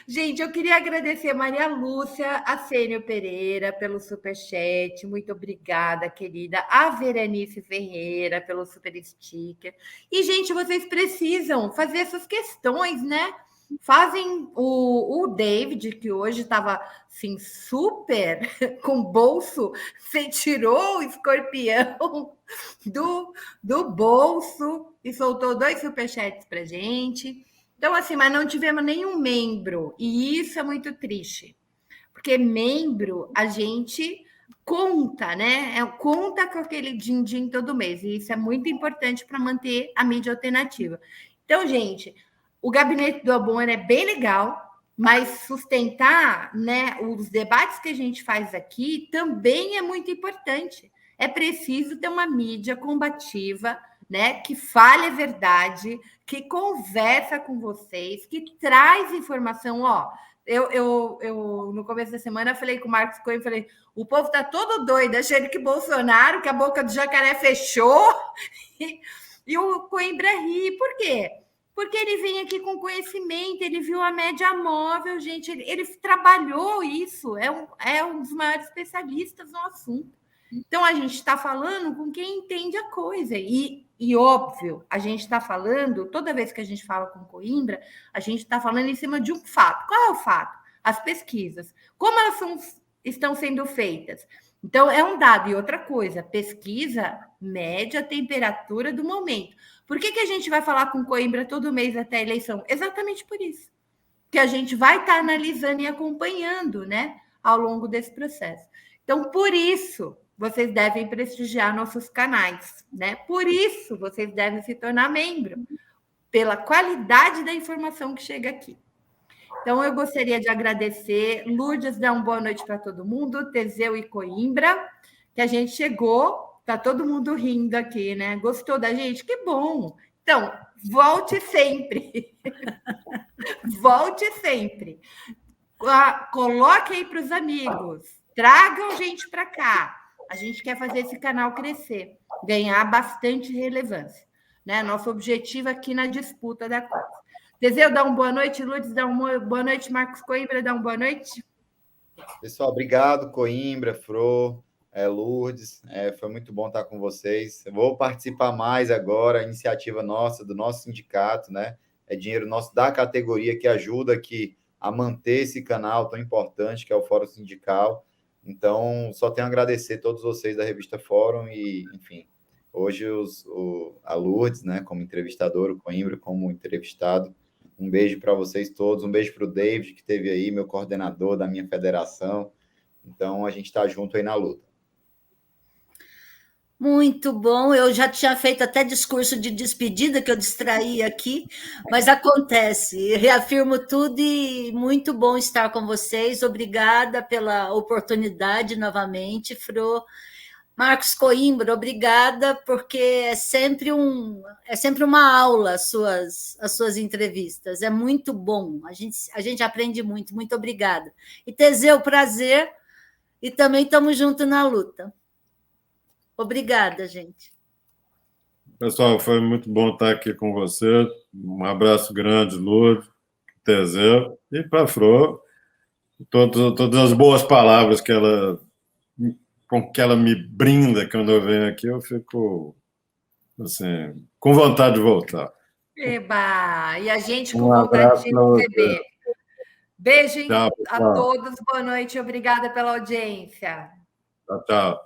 Gente, eu queria agradecer a Maria Lúcia, a Sênio Pereira pelo superchat, muito obrigada, querida. A Veranice Ferreira pelo super sticker. E, gente, vocês precisam fazer essas questões, né? Fazem o David, que hoje estava assim, super com bolso, você tirou o escorpião do bolso e soltou 2 superchats para gente. Então, assim, mas não tivemos nenhum membro, e isso é muito triste, porque membro a gente conta, né? Conta com aquele din-din todo mês, e isso é muito importante para manter a mídia alternativa. Então, gente, o Gabinete do Abonner é bem legal, mas sustentar, né, os debates que a gente faz aqui também é muito importante. É preciso ter uma mídia combativa, né, que fale a verdade, que conversa com vocês, que traz informação. Ó, eu no começo da semana falei com o Marcos Coelho, falei, o povo tá todo doido, achando que Bolsonaro, que a boca do jacaré fechou, e o Coimbra ri. Por quê? Porque ele vem aqui com conhecimento, ele viu a média móvel, gente, ele trabalhou isso, é um dos maiores especialistas no assunto. Então, a gente está falando com quem entende a coisa. E óbvio, a gente está falando, toda vez que a gente fala com Coimbra, a gente está falando em cima de um fato. Qual é o fato? As pesquisas. Como elas estão sendo feitas? Então, é um dado. E outra coisa, pesquisa mede a temperatura do momento. Por que a gente vai falar com Coimbra todo mês até a eleição? Exatamente por isso. Que a gente vai estar analisando e acompanhando, né, ao longo desse processo. Então, por isso, vocês devem prestigiar nossos canais, né? Por isso, vocês devem se tornar membro, pela qualidade da informação que chega aqui. Então, eu gostaria de agradecer. Lourdes, dá uma boa noite para todo mundo. Teseu e Coimbra, que a gente chegou, está todo mundo rindo aqui, né? Gostou da gente? Que bom! Então, volte sempre. Volte sempre. Coloque aí para os amigos. Tragam gente para cá. A gente quer fazer esse canal crescer, ganhar bastante relevância. Né? Nosso objetivo aqui na disputa da coisa. Teseu, dá uma boa noite. Lourdes, dá uma boa noite. Marcos Coimbra, dá uma boa noite. Pessoal, obrigado, Coimbra, Fro, Lourdes. Foi muito bom estar com vocês. Eu vou participar mais agora, iniciativa nossa, do nosso sindicato, né? É dinheiro nosso da categoria que ajuda aqui a manter esse canal tão importante, que é o Fórum Sindical. Então, só tenho a agradecer a todos vocês da revista Fórum e, enfim, hoje a Lourdes, né, como entrevistador, o Coimbra como entrevistado. Um beijo para vocês todos, um beijo para o David, que esteve aí, meu coordenador da minha federação. Então, a gente está junto aí na luta. Muito bom, eu já tinha feito até discurso de despedida, que eu distraí aqui, mas acontece, reafirmo tudo e muito bom estar com vocês, obrigada pela oportunidade novamente, Fro. Marcos Coimbra, obrigada, porque é sempre uma aula as suas entrevistas, é muito bom, a gente aprende muito, muito obrigada. E Teseu, prazer, e também estamos juntos na luta. Obrigada, gente. Pessoal, foi muito bom estar aqui com você. Um abraço grande, Lourdes, Teseu, e para a Fro, todas as boas palavras com que ela me brinda quando eu venho aqui, eu fico assim, com vontade de voltar. Eba! E a gente com vontade de receber. Beijo a todos, boa noite, obrigada pela audiência. Tchau, tchau.